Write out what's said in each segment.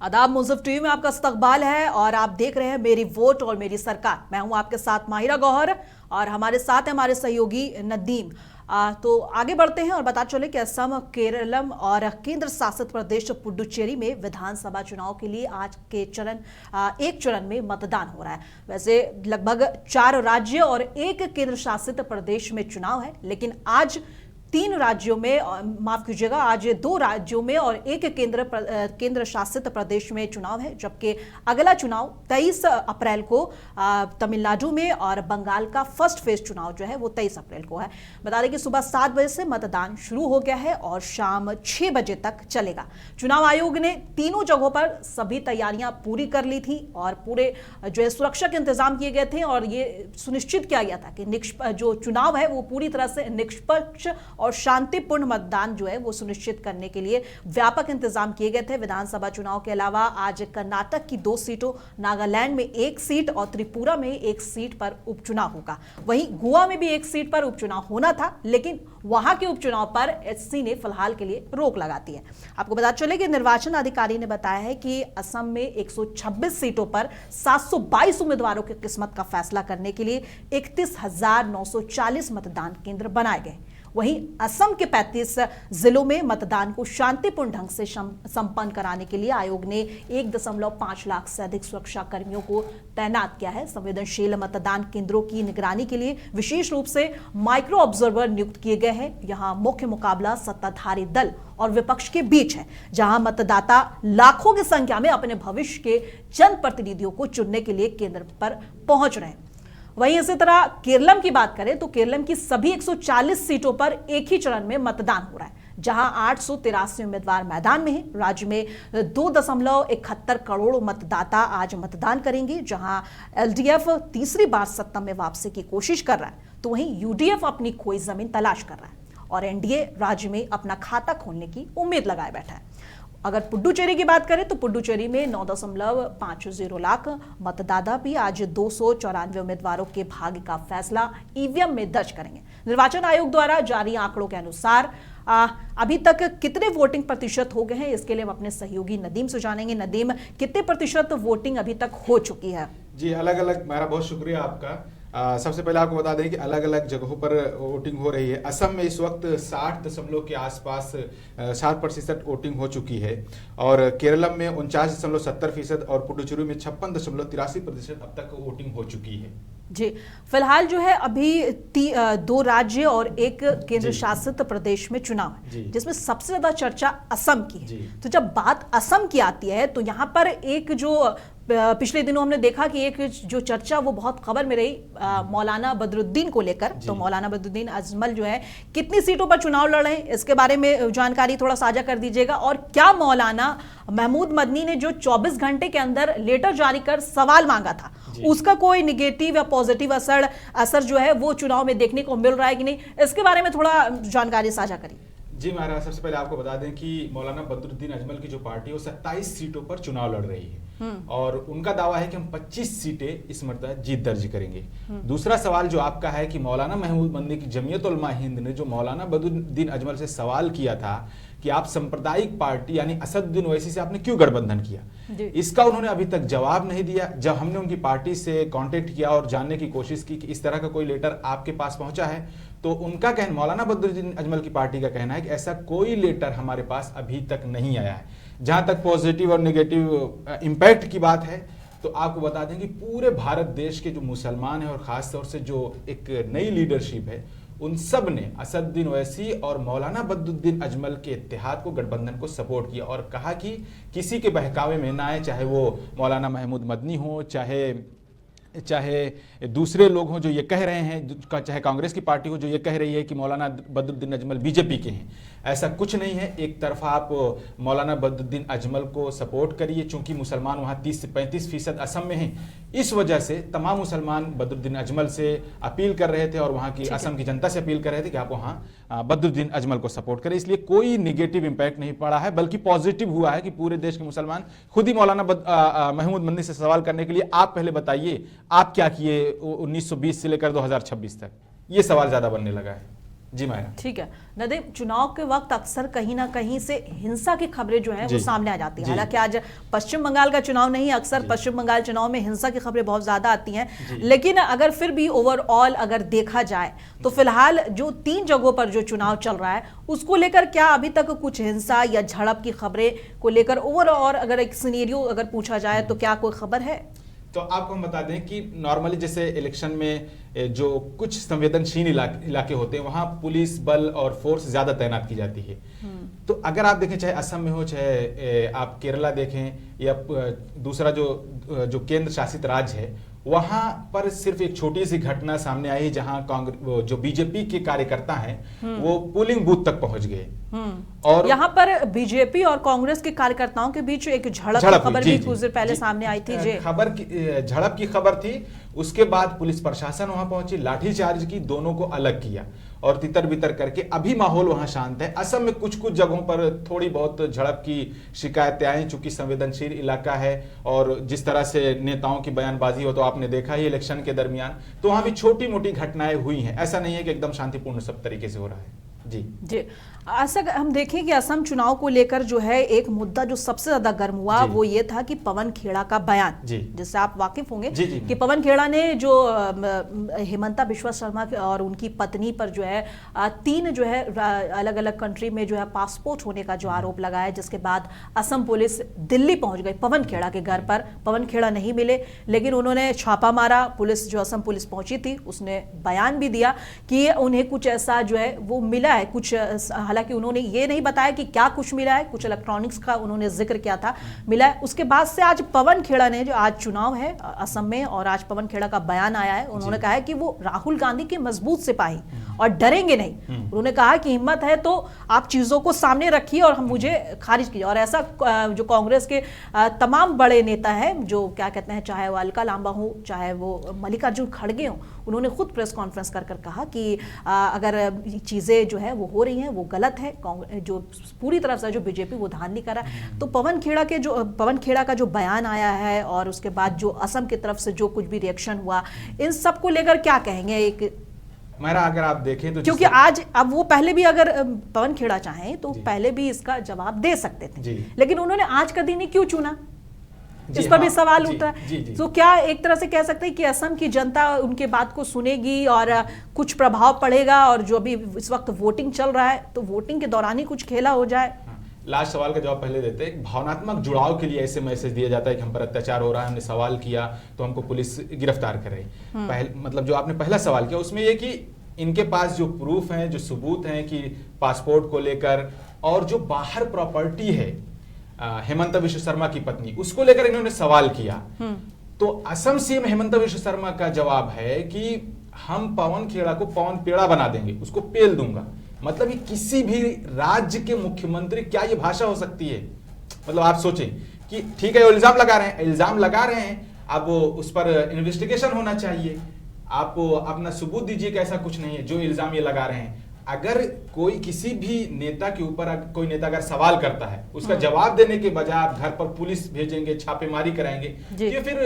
आदाब, मुंसिफ टीवी में आपका इस्तकबाल है और आप देख रहे हैं मेरी वोट और मेरी सरकार। मैं हूं आपके साथ माहिरा गौहर और हमारे साथ है हमारे सहयोगी नदीम। तो आगे बढ़ते हैं और बता चले कि असम, केरलम और केंद्र शासित प्रदेश पुडुचेरी में विधानसभा चुनाव के लिए आज के एक चरण में मतदान हो रहा है। वैसे लगभग 4 राज्य और एक केंद्र शासित प्रदेश में चुनाव है, लेकिन आज 3 राज्यों में, माफ कीजिएगा, आज 2 राज्यों में और एक केंद्र शासित प्रदेश में चुनाव है, जबकि अगला चुनाव 23 अप्रैल को तमिलनाडु में और बंगाल का फर्स्ट फेज चुनाव जो है वो 23 अप्रैल को है। बता दें कि सुबह 7 बजे से मतदान शुरू हो गया है और शाम 6 बजे तक चलेगा। चुनाव आयोग ने तीनों जगहों पर सभी तैयारियां पूरी कर ली थी और पूरे जो है सुरक्षा के इंतजाम किए गए थे और ये सुनिश्चित किया गया था कि जो चुनाव है वो पूरी तरह से निष्पक्ष और शांतिपूर्ण मतदान जो है वो सुनिश्चित करने के लिए व्यापक इंतजाम किए गए थे। विधानसभा चुनाव के अलावा आज कर्नाटक की 2 सीटों, नागालैंड में 1 सीट और त्रिपुरा में 1 सीट पर उपचुनाव होगा। वहीं गोवा में भी 1 सीट पर उपचुनाव होना था, लेकिन वहां के उपचुनाव पर एचसी ने फिलहाल के लिए रोक लगा दी है। आपको बता चले कि निर्वाचन अधिकारी ने बताया है कि असम में 126 सीटों पर 722 उम्मीदवारों की किस्मत का फैसला करने के लिए 31,940 मतदान केंद्र बनाए गए। वहीं असम के 35 जिलों में मतदान को शांतिपूर्ण ढंग से संपन्न कराने के लिए आयोग ने 1.5 लाख से अधिक सुरक्षा कर्मियों को तैनात किया है। संवेदनशील मतदान केंद्रों की निगरानी के लिए विशेष रूप से माइक्रो ऑब्जर्वर नियुक्त किए गए हैं। यहां मुख्य मुकाबला सत्ताधारी दल और विपक्ष के बीच है, जहां मतदाता लाखों की संख्या में अपने भविष्य के जनप्रतिनिधियों को चुनने के लिए केंद्र पर पहुंच रहे हैं। वहीं इसी तरह केरलम की बात करें तो केरलम की सभी 140 सीटों पर एक ही चरण में मतदान हो रहा है, जहां 883 उम्मीदवार मैदान में हैं। राज्य में 2.71 करोड़ मतदाता आज मतदान करेंगे, जहां एलडीएफ तीसरी बार सत्ता में वापसी की कोशिश कर रहा है, तो वहीं यूडीएफ अपनी खोई जमीन तलाश कर रहा है और एनडीए राज्य में अपना खाता खोलने की उम्मीद लगाए बैठा है। अगर पुडुचेरी की बात करें तो पुडुचेरी में 9.50 लाख मतदाता भी आज 294 उम्मीदवारों के भाग्य का फैसला ईवीएम में दर्ज करेंगे। निर्वाचन आयोग द्वारा जारी आंकड़ों के अनुसार अभी तक कितने वोटिंग प्रतिशत हो गए हैं, इसके लिए हम अपने सहयोगी नदीम से जानेंगे। नदीम, कितने प्रतिशत वोटिंग अभी तक हो चुकी है? जी, अलग अलग, मेरा बहुत शुक्रिया आपका। सबसे पहले आपको बता दें कि अलग अलग जगहों पर वोटिंग हो रही है। असम में इस वक्त 60 के आसपास 60% वोटिंग हो चुकी है और केरलम में 49.70% और पुडुचेरी में 56.83% अब तक वोटिंग हो चुकी है। जी, फिलहाल जो है अभी 2 राज्य और एक केंद्र शासित प्रदेश में चुनाव है, जिसमें सबसे ज्यादा चर्चा असम की है। तो जब बात असम की आती है तो यहाँ पर एक जो पिछले दिनों हमने देखा कि एक जो चर्चा वो बहुत खबर में रही मौलाना बदरुद्दीन को लेकर। तो मौलाना बदरुद्दीन अजमल जो है कितनी सीटों पर चुनाव लड़ रहे हैं, इसके बारे में जानकारी थोड़ा साझा कर दीजिएगा। और क्या मौलाना महमूद मदनी ने जो 24 घंटे के अंदर लेटर जारी कर सवाल मांगा था, उसका कोई निगेटिव या पॉजिटिव असर जो है वो चुनाव में देखने को मिल रहा है कि नहीं, इसके बारे में थोड़ा जानकारी साझा करिए। जी महाराज, सबसे पहले आपको बता दें कि मौलाना बदरुद्दीन अजमल की जो पार्टी है वो 27 सीटों पर चुनाव लड़ रही है और उनका दावा है कि हम 25 सीटें इस मरतबा जीत दर्ज करेंगे। दूसरा सवाल जो आपका है कि मौलाना महमूद मदनी की जमीयत उलमा हिंद ने जो मौलाना बदरुद्दीन अजमल से सवाल किया था कि आप सांप्रदायिक पार्टी यानी असदुद्दीन ओवैसी से आपने क्यों गठबंधन किया, इसका उन्होंने अभी तक जवाब नहीं दिया। जब हमने उनकी पार्टी से कांटेक्ट किया और जानने की कोशिश की कि इस तरह का कोई लेटर आपके पास पहुंचा है, तो उनका कहना, मौलाना बदरुद्दीन अजमल की पार्टी का कहना है कि ऐसा कोई लेटर हमारे पास अभी तक नहीं आया है। जहां तक पॉजिटिव और नेगेटिव इंपैक्ट की बात है तो आपको बता दें कि पूरे भारत देश के जो मुसलमान हैं और खास तौर से जो एक नई लीडरशिप है, उन सब ने असदुद्दीन ओवैसी और मौलाना बदरुद्दीन अजमल के इत्तेहाद को, गठबंधन को सपोर्ट किया और कहा कि किसी के बहकावे में ना आए, चाहे वो मौलाना महमूद मदनी हो, चाहे दूसरे लोग हों जो ये कह रहे हैं, चाहे कांग्रेस की पार्टी हो जो ये कह रही है कि मौलाना बदरुद्दीन अजमल बीजेपी के हैं। ऐसा कुछ नहीं है। एक तरफा आप मौलाना बदरुद्दीन अजमल को सपोर्ट करिए, चूंकि मुसलमान वहाँ 30 से 35% असम में हैं, इस वजह से तमाम मुसलमान बदरुद्दीन अजमल से अपील कर रहे थे और वहाँ की असम की जनता से अपील कर रहे थे कि आप वहाँ बदरुद्दीन अजमल को सपोर्ट करें। इसलिए कोई निगेटिव इंपैक्ट नहीं पड़ा है, बल्कि पॉजिटिव हुआ है कि पूरे देश के मुसलमान खुद ही मौलाना महमूद मदनी से सवाल करने के लिए, आप पहले बताइए आप क्या किए 1920 से लेकर 2026 तक, ये सवाल ज्यादा बनने लगा है। जी मायरा। ठीक है नदीम, चुनाव के वक्त अक्सर कहीं ना कहीं से हिंसा की खबरें जो हैं वो सामने आ जाती हैं। हालांकि आज पश्चिम बंगाल का चुनाव नहीं, अक्सर पश्चिम बंगाल चुनाव में हिंसा की खबरें बहुत ज्यादा आती हैं, लेकिन अगर फिर भी ओवरऑल अगर देखा जाए तो फिलहाल जो 3 जगहों पर जो चुनाव चल रहा है उसको लेकर क्या अभी तक कुछ हिंसा या झड़प की खबरें को लेकर ओवरऑल अगर एक सिनेरियो अगर पूछा जाए तो क्या कोई खबर है? तो आपको हम बता दें कि नॉर्मली जैसे इलेक्शन में जो कुछ संवेदनशील इलाके होते हैं वहां पुलिस बल और फोर्स ज्यादा तैनात की जाती है। तो अगर आप देखें चाहे असम में हो चाहे आप केरला देखें या दूसरा जो केंद्र शासित राज्य है, वहां पर सिर्फ एक छोटी सी घटना सामने आई जहां कांग्रेस जो बीजेपी के कार्यकर्ता हैं वो पोलिंग बूथ तक पहुंच गए और यहाँ पर बीजेपी और कांग्रेस के कार्यकर्ताओं के बीच एक झड़प की खबर भी कुछ देर पहले सामने आई थी। झड़प की खबर थी। उसके बाद पुलिस प्रशासन वहां पहुंची, लाठीचार्ज की, दोनों को अलग किया और तितर बितर करके अभी माहौल वहां शांत है। असम में कुछ कुछ जगहों पर थोड़ी बहुत झड़प की शिकायतें आई, चूंकि संवेदनशील इलाका है और जिस तरह से नेताओं की बयानबाजी हो तो आपने देखा ही इलेक्शन के दरमियान, तो वहां भी छोटी मोटी घटनाएं हुई हैं। ऐसा नहीं है कि एकदम शांतिपूर्ण सब तरीके से हो रहा है। जी ऐसा हम देखें कि असम चुनाव को लेकर जो है एक मुद्दा जो सबसे ज्यादा गर्म हुआ वो ये था कि पवन खेड़ा का बयान, जिससे आप वाकिफ होंगे कि पवन खेड़ा ने जो हेमंता बिश्वा शर्मा और उनकी पत्नी पर जो है 3 जो है अलग अलग कंट्री में जो है पासपोर्ट होने का जो आरोप लगाया, जिसके बाद असम पुलिस दिल्ली पहुंच गई पवन खेड़ा के घर पर। पवन खेड़ा नहीं मिले, लेकिन उन्होंने छापा मारा। पुलिस जो असम पुलिस पहुंची थी उसने बयान भी दिया कि उन्हें कुछ ऐसा जो है वो मिला है कुछ, हालांकि उन्होंने ये नहीं बताया कि क्या कुछ मिला है, कुछ इलेक्ट्रॉनिक्स का उन्होंने जिक्र किया था मिला है। उसके बाद से आज पवन खेड़ा ने, जो आज चुनाव है असम में और आज पवन खेड़ा का बयान आया है, उन्होंने कहा है कि वो राहुल गांधी के मजबूत सिपाही और डरेंगे नहीं। उन्होंने कहा कि हिम्मत है तो आप चीजों को सामने रखिए और हम मुझे खारिज कीजिए। और ऐसा जो कांग्रेस के तमाम बड़े नेता हैं, जो क्या कहते हैं, चाहे वो अलका लांबा हो चाहे वो मल्लिकार्जुन खड़गे हो, उन्होंने खुद प्रेस कॉन्फ्रेंस कर कहा कि अगर चीजें जो है वो हो रही हैं वो गलत है, जो पूरी तरफ से जो बीजेपी वो ध्यान नहीं कर रहा है। तो पवन खेड़ा का जो बयान आया है और उसके बाद जो असम की तरफ से जो कुछ भी रिएक्शन हुआ, इन सब को लेकर क्या कहेंगे? एक मेरा अगर आप देखें तो क्योंकि आज अब वो पहले भी अगर पवन खेड़ा चाहें तो पहले भी इसका जवाब दे सकते थे, लेकिन उन्होंने आज का दिन ही क्यों चुना, इस पर भी सवाल उठा है। तो क्या एक तरह से कह सकते हैं कि असम की जनता उनके बात को सुनेगी और कुछ प्रभाव पड़ेगा, और जो अभी इस वक्त वोटिंग चल रहा है तो वोटिंग के दौरान ही कुछ खेला हो जाए? लास्ट सवाल का जवाब पहले देते हैं। भावनात्मक जुड़ाव के लिए ऐसे मैसेज दिया जाता है कि हम पर अत्याचार हो रहा है, हमने सवाल किया तो हमको पुलिस गिरफ्तार करे। मतलब जो आपने पहला सवाल किया उसमें ये कि इनके पास जो प्रूफ हैं, जो सबूत हैं कि पासपोर्ट को लेकर और जो बाहर प्रॉपर्टी है हेमंता बिश्वा शर्मा की पत्नी, उसको लेकर इन्होंने सवाल किया। तो असम सीएम हेमंता बिश्वा शर्मा का जवाब है कि हम पवन खेड़ा को पवन पेड़ा बना देंगे, उसको पेल दूंगा। मतलब किसी भी राज्य के मुख्यमंत्री, क्या ये भाषा हो सकती है? मतलब आप सोचें कि ठीक है, इल्जाम लगा रहे हैं, अब उस पर इन्वेस्टिगेशन होना चाहिए, आप अपना सबूत दीजिए कि ऐसा कुछ नहीं है जो इल्जाम ये लगा रहे हैं। अगर कोई किसी भी नेता के ऊपर कोई नेता अगर सवाल करता है, उसका जवाब देने के बजाय आप घर पर पुलिस भेजेंगे, छापेमारी कराएंगे, ये फिर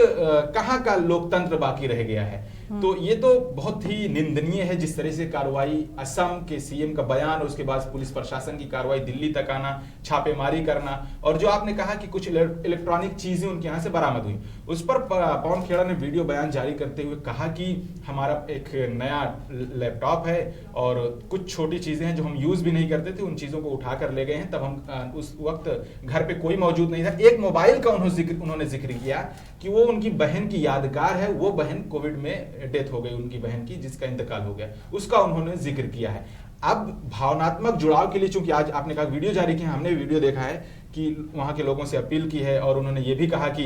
कहाँ का लोकतंत्र बाकी रह गया है? तो ये तो बहुत ही निंदनीय है जिस तरह से कार्रवाई, असम के सीएम का बयान, उसके बाद पुलिस प्रशासन की कार्रवाई, दिल्ली तक आना, छापेमारी करना, और जो आपने कहा कि कुछ इलेक्ट्रॉनिक चीजें उनके यहाँ से बरामद हुई, उस पर पवन खेड़ा ने वीडियो बयान जारी करते हुए कहा कि हमारा एक नया लैपटॉप है और कुछ छोटी चीजें हैं जो हम यूज भी नहीं करते थे, उन चीजों को उठा कर ले गए हैं, तब हम उस वक्त घर पे कोई मौजूद नहीं था। एक मोबाइल का उन्होंने जिक्र किया कि वो उनकी बहन की यादगार है, वो बहन कोविड में डेथ हो गई उनकी बहन की, जिसका इंतकाल हो गया, उसका उन्होंने जिक्र किया है। अब भावनात्मक जुड़ाव के लिए, चूंकि आज आपने कहा वीडियो जारी किया, हमने वीडियो देखा है कि वहां के लोगों से अपील की है और उन्होंने ये भी कहा कि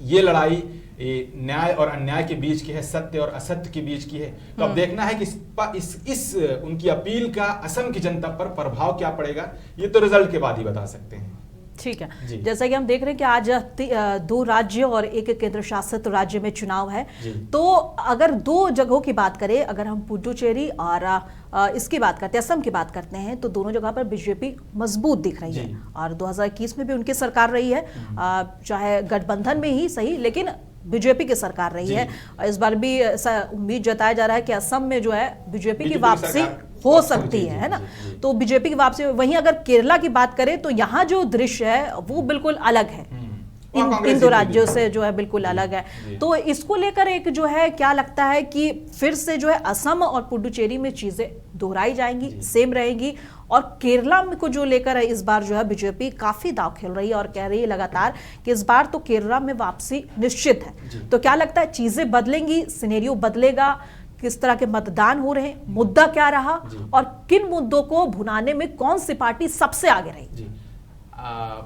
ये लड़ाई न्याय और अन्याय के बीच की है, सत्य और असत्य के बीच की है। तो अब देखना है कि इस उनकी अपील का असम की जनता पर प्रभाव क्या पड़ेगा, ये तो रिजल्ट के बाद ही बता सकते हैं। ठीक है, जैसा कि हम देख रहे हैं कि आज 2 राज्य और एक केंद्र शासित राज्य में चुनाव है। तो अगर 2 जगहों की बात करें, अगर हम पुडुचेरी और इसकी बात करते हैं, असम की बात करते हैं, तो दोनों जगह पर बीजेपी मजबूत दिख रही है और 2021 में भी उनकी सरकार रही है, चाहे गठबंधन में ही सही, लेकिन बीजेपी की सरकार रही है। इस बार भी ऐसा उम्मीद जताया जा रहा है कि असम में जो है बीजेपी की वापसी हो सकती है ना। तो बीजेपी की वापसी, वहीं अगर केरला की बात करें तो यहाँ जो दृश्य है वो बिल्कुल अलग है, इन दो राज्यों से जो है बिल्कुल अलग है। तो इसको लेकर एक जो है क्या लगता है कि फिर से जो है असम और पुडुचेरी में चीजें दोहराई जाएंगी, सेम रहेगी, और केरला में को जो लेकर है इस बार जो है बीजेपी काफी दांव खेल रही है और कह रही है लगातार कि इस बार तो केरला में वापसी निश्चित है। तो क्या लगता है चीजें बदलेंगी, सिनेरियो बदलेगा, किस तरह के मतदान हो रहे हैं, मुद्दा क्या रहा और किन मुद्दों को भुनाने में कौन सी पार्टी सबसे आगे रही?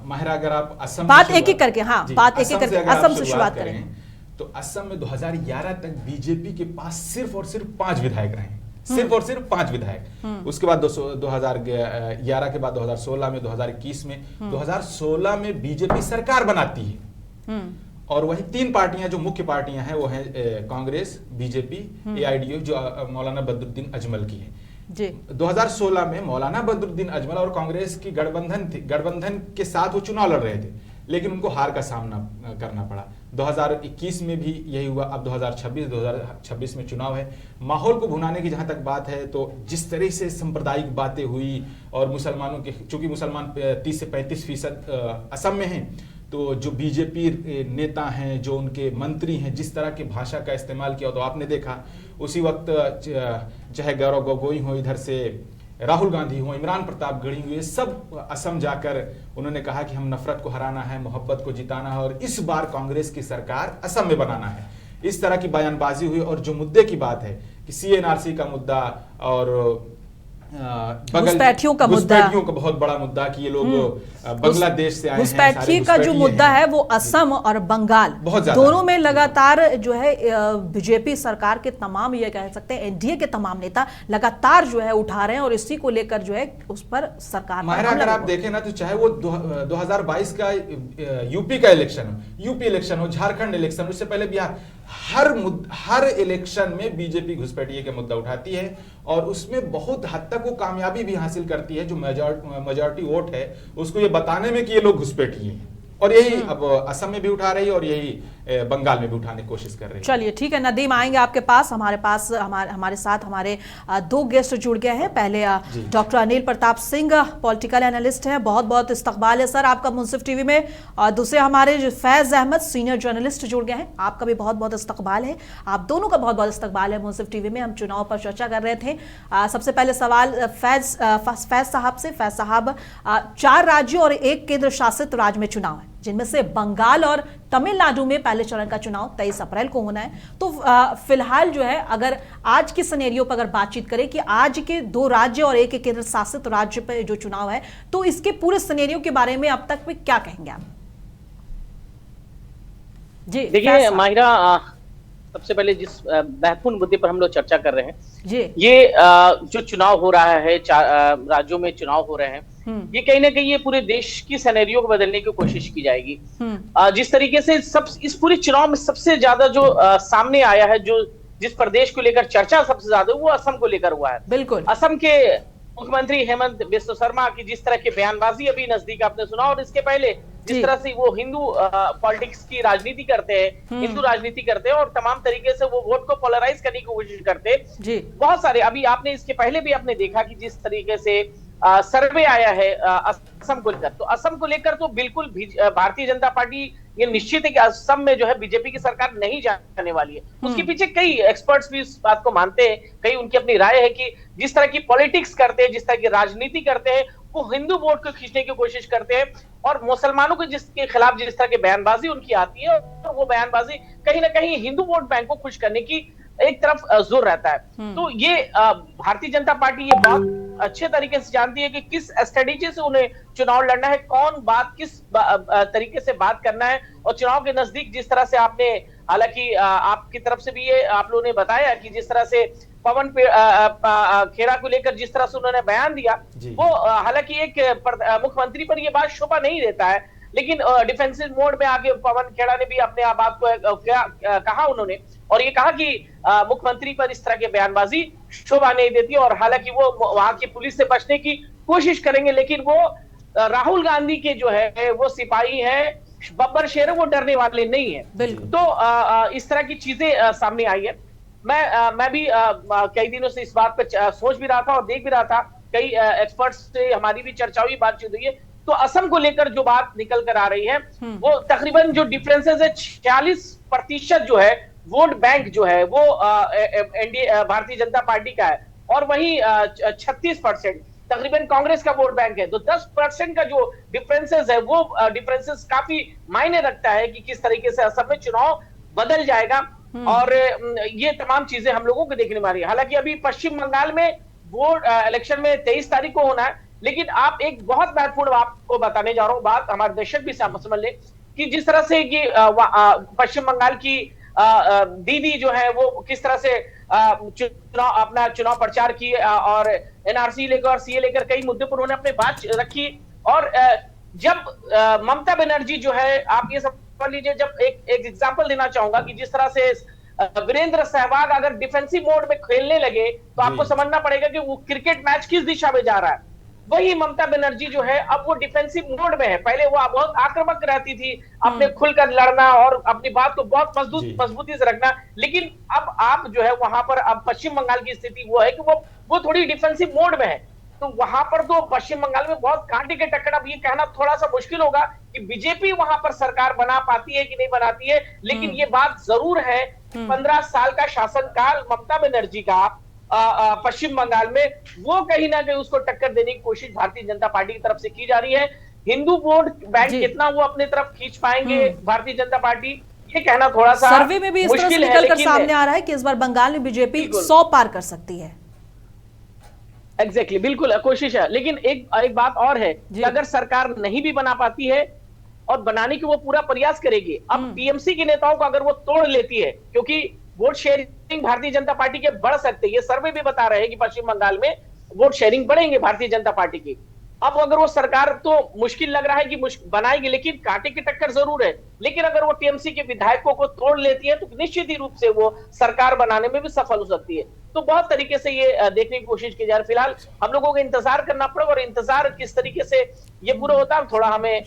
माहिरा, अगर आप असम बात एक एक करके, हाँ बात एक एक करके असम से शुरुआत करें तो असम में 2011 तक बीजेपी के पास सिर्फ और सिर्फ 5 विधायक रहे, सिर्फ और सिर्फ 5 विधायक। उसके बाद 2011 के बाद 2016 में, 2021 में, 2016 में बीजेपी सरकार बनाती है और वही 3 पार्टियां जो मुख्य पार्टियां हैं वो हैं कांग्रेस, बीजेपी, एआईडीयू जो मौलाना बदरुद्दीन अजमल की है। 2016 में मौलाना बदरुद्दीन अजमल और कांग्रेस की गठबंधन थी, गठबंधन के साथ वो चुनाव लड़ रहे थे, लेकिन उनको हार का सामना करना पड़ा। 2021 में भी यही हुआ। अब 2026 में चुनाव है। माहौल को भुनाने की जहां तक बात है तो जिस तरह से सांप्रदायिक बातें हुई और मुसलमानों के, चूंकि मुसलमान 30 से 35% असम में हैं, तो जो बीजेपी नेता हैं, जो उनके मंत्री हैं, जिस तरह की भाषा का इस्तेमाल किया तो आपने देखा। उसी वक्त चाहे गौरव गोगोई हो, इधर से राहुल गांधी हो, इमरान प्रताप गढ़ी हुए, सब असम जाकर उन्होंने कहा कि हम नफरत को हराना है, मोहब्बत को जिताना है और इस बार कांग्रेस की सरकार असम में बनाना है। इस तरह की बयानबाजी हुई। और जो मुद्दे की बात है कि सीएनआरसी का मुद्दा और घुसपैठियों का बहुत बड़ा मुद्दा कि ये लोग बांग्लादेश से आए हैं। घुसपैठी का जो मुद्दा है वो असम और बंगाल दोनों में लगातार जो है बीजेपी सरकार के तमाम, ये कह सकते हैं एनडीए के तमाम नेता लगातार जो है उठा रहे हैं और इसी को लेकर जो है उस पर सरकार। माहिरा, अगर आप देखें ना तो चाहे वो 2022 का यूपी का इलेक्शन हो, झारखंड इलेक्शन, उससे पहले बिहार, हर इलेक्शन में बीजेपी घुसपैठिये का मुद्दा उठाती है और उसमें बहुत हद तक वो कामयाबी भी हासिल करती है। जो मेजॉरिटी वोट है उसको ये बताने में कि ये लोग घुसपैठिये हैं, और यही अब असम में भी उठा रही है और यही बंगाल में भी उठाने की कोशिश कर रही है। चलिए ठीक है नदीम, आएंगे आपके पास। हमारे साथ हमारे 2 गेस्ट जुड़ गए हैं। पहले doctor Anil Pratap Singh, political analyst हैं, बहुत बहुत इस्तकबाल है सर आपका मुंसिफ टीवी में। और दूसरे हमारे फैज अहमद, सीनियर जर्नलिस्ट जुड़ गए हैं, आपका भी बहुत बहुत इस्तकबाल है। आप दोनों का बहुत बहुत इस्तकबाल है मुंसिफ टीवी में। हम चुनाव पर चर्चा कर रहे थे। सबसे पहले सवाल फैज साहब से। फैज साहब, 4 राज्यों और 1 केंद्र शासित राज्य में चुनाव है, जिनमें से बंगाल और तमिलनाडु में पहले चरण का चुनाव 23 अप्रैल को होना है। तो फिलहाल जो है अगर आज की सिनेरियो पर अगर बातचीत करें कि आज के 2 राज्य और 1 केंद्र शासित राज्य पर जो चुनाव है, तो इसके पूरे सिनेरियो के बारे में अब तक में क्या कहेंगे आप? जी देखिए माहिरा, सबसे पहले जिस महत्वपूर्ण मुद्दे पर हम लोग चर्चा कर रहे हैं जी, ये जो चुनाव हो रहा है, 4 राज्यों में चुनाव हो रहे हैं, ये कहीं ना कहीं ये पूरे देश की सिनेरियो को बदलने की कोशिश की जाएगी। जिस तरीके से इस पूरे चुनाव में सबसे ज्यादा जो सामने आया है, जो जिस प्रदेश को लेकर चर्चा सबसे ज्यादा, वो असम को लेकर हुआ है। बिल्कुल, असम के मुख्यमंत्री हेमंत बिस्व शर्मा की जिस तरह की बयानबाजी अभी नजदीक आपने सुना, और इसके पहले जिस तरह से वो हिंदू पॉलिटिक्स की राजनीति करते हैं, हिंदू राजनीति करते हैं और तमाम तरीके से वो वोट को पोलराइज करने की कोशिश करते हैं। बहुत सारे, अभी आपने इसके पहले भी आपने देखा कि जिस तरीके से सर्वे आया है असम को लेकर, तो असम को लेकर तो बिल्कुल भारतीय जनता पार्टी ये निश्चित है कि असम में जो है बीजेपी की सरकार नहीं जाने वाली है। उसके पीछे कई एक्सपर्ट्स भी इस बात को मानते हैं, कई उनकी अपनी राय है कि जिस तरह की पॉलिटिक्स करते हैं, जिस तरह की राजनीति करते हैं, वो हिंदू वोट को खींचने की कोशिश करते हैं और मुसलमानों के जिसके खिलाफ जिस तरह की बयानबाजी उनकी आती है, और वो बयानबाजी कहीं ना कहीं हिंदू वोट बैंक को खुश करने की एक तरफ जोर रहता है। तो ये भारतीय जनता पार्टी ये बहुत अच्छे तरीके से जानती है कि किस स्ट्रेटेजी से उन्हें चुनाव लड़ना है, कौन बात किस तरीके से बात करना है। और चुनाव के नजदीक जिस तरह से आपने, हालांकि आपकी तरफ से भी ये आप लोगों ने बताया कि जिस तरह से पवन खेड़ा को लेकर जिस तरह से उन्होंने बयान दिया, वो हालांकि एक मुख्यमंत्री पर यह बात शोभा नहीं देता है, लेकिन डिफेंसिव मोड में आगे पवन खेड़ा ने भी अपने बात को कहा उन्होंने, और ये कहा कि मुख्यमंत्री पर इस तरह की बयानबाजी शोभा नहीं देती, और हालांकि वो वहां की पुलिस से बचने की कोशिश करेंगे, लेकिन वो राहुल गांधी के जो है वो सिपाही हैं, बब्बर शेर है, वो डरने वाले नहीं है। बिल्कुल। तो इस तरह की चीजें सामने आई है। मैं भी कई दिनों से इस बात पर सोच भी रहा था और देख भी रहा था, कई एक्सपर्ट्स से हमारी भी चर्चा हुई, बातचीत हुई है। तो असम को लेकर जो बात निकल कर आ रही है, वो तकरीबन जो डिफरेंसेस है 46% जो है वोट बैंक जो है वो एनडीए भारतीय जनता पार्टी का है, और वहीं 36% तकरीबन कांग्रेस का वोट बैंक है। तो 10% का जो डिफरेंसेस है वो डिफरेंसेस काफी मायने रखता है कि किस तरीके से असम में चुनाव बदल जाएगा। और ये तमाम चीजें हम लोगों को देखने में आ रही है। हालांकि अभी पश्चिम बंगाल में वोट इलेक्शन में 23 तारीख को होना है, लेकिन आप एक बहुत महत्वपूर्ण आपको बताने जा रहा हूं बात, हमारे दर्शक भी समझ ले कि जिस तरह से ये पश्चिम बंगाल की दीदी जो है वो किस तरह से अपना चुनाव प्रचार की और एनआरसी लेकर और सीए लेकर कई मुद्दे पर उन्होंने अपनी बात रखी। और जब ममता बनर्जी जो है, आप ये सब मान लीजिए, जब एक एग्जांपल देना चाहूंगा कि जिस तरह से वीरेंद्र सहवाग अगर डिफेंसिव मोड में खेलने लगे तो आपको समझना पड़ेगा कि वो क्रिकेट मैच किस दिशा में जा रहा है। वही ममता बनर्जी जो है अब वो डिफेंसिव मोड में है। पहले वो बहुत आक्रामक रहती थी, अपने खुलकर लड़ना और अपनी बात को बहुत मजबूती से रखना, लेकिन अब आप जो है वहां पर अब पश्चिम बंगाल की स्थिति वो है कि वो थोड़ी डिफेंसिव मोड में है। तो वहां पर तो पश्चिम बंगाल में बहुत कांटे के टक्कर। अब ये कहना थोड़ा सा मुश्किल होगा कि बीजेपी वहां पर सरकार बना पाती है कि नहीं बनाती है, लेकिन ये बात जरूर है 15 साल का शासनकाल ममता बनर्जी का पश्चिम बंगाल में, वो कहीं ना कहीं उसको टक्कर देने की कोशिश भारतीय जनता पार्टी की तरफ से की जा रही है। हिंदू वोट बैंक कितना वो अपने तरफ खींच पाएंगे भारतीय जनता पार्टी, ये कहना थोड़ा सा सर्वे में भी इस तरह से निकलकर सामने आ रहा है कि इस बार बंगाल में बीजेपी 100 पार कर सकती है। एग्जैक्टली, बिल्कुल कोशिश है। लेकिन एक बात और है कि अगर सरकार नहीं भी बना पाती है और बनाने की वो पूरा प्रयास करेगी, अब टीएमसी के नेताओं को अगर वो तोड़ लेती है, क्योंकि vote sharing Bharatiya Janata party के बढ़ सकते हैं, ये सर्वे भी बता रहे हैं कि पश्चिम बंगाल में वोट शेयरिंग बढ़ेंगे भारतीय जनता पार्टी की। अब अगर वो सरकार, तो मुश्किल लग रहा है कि बनाएगी, लेकिन कांटे की टक्कर जरूर है। लेकिन अगर वो टीएमसी के विधायकों को तोड़ लेती है तो निश्चित ही रूप से वो सरकार बनाने में भी सफल हो सकती है। तो बहुत तरीके से ये देखने की कोशिश की जा रही है। फिलहाल हम लोगों को इंतजार करना पड़ेगा, और इंतजार किस तरीके से ये पूरा होता है, थोड़ा हमें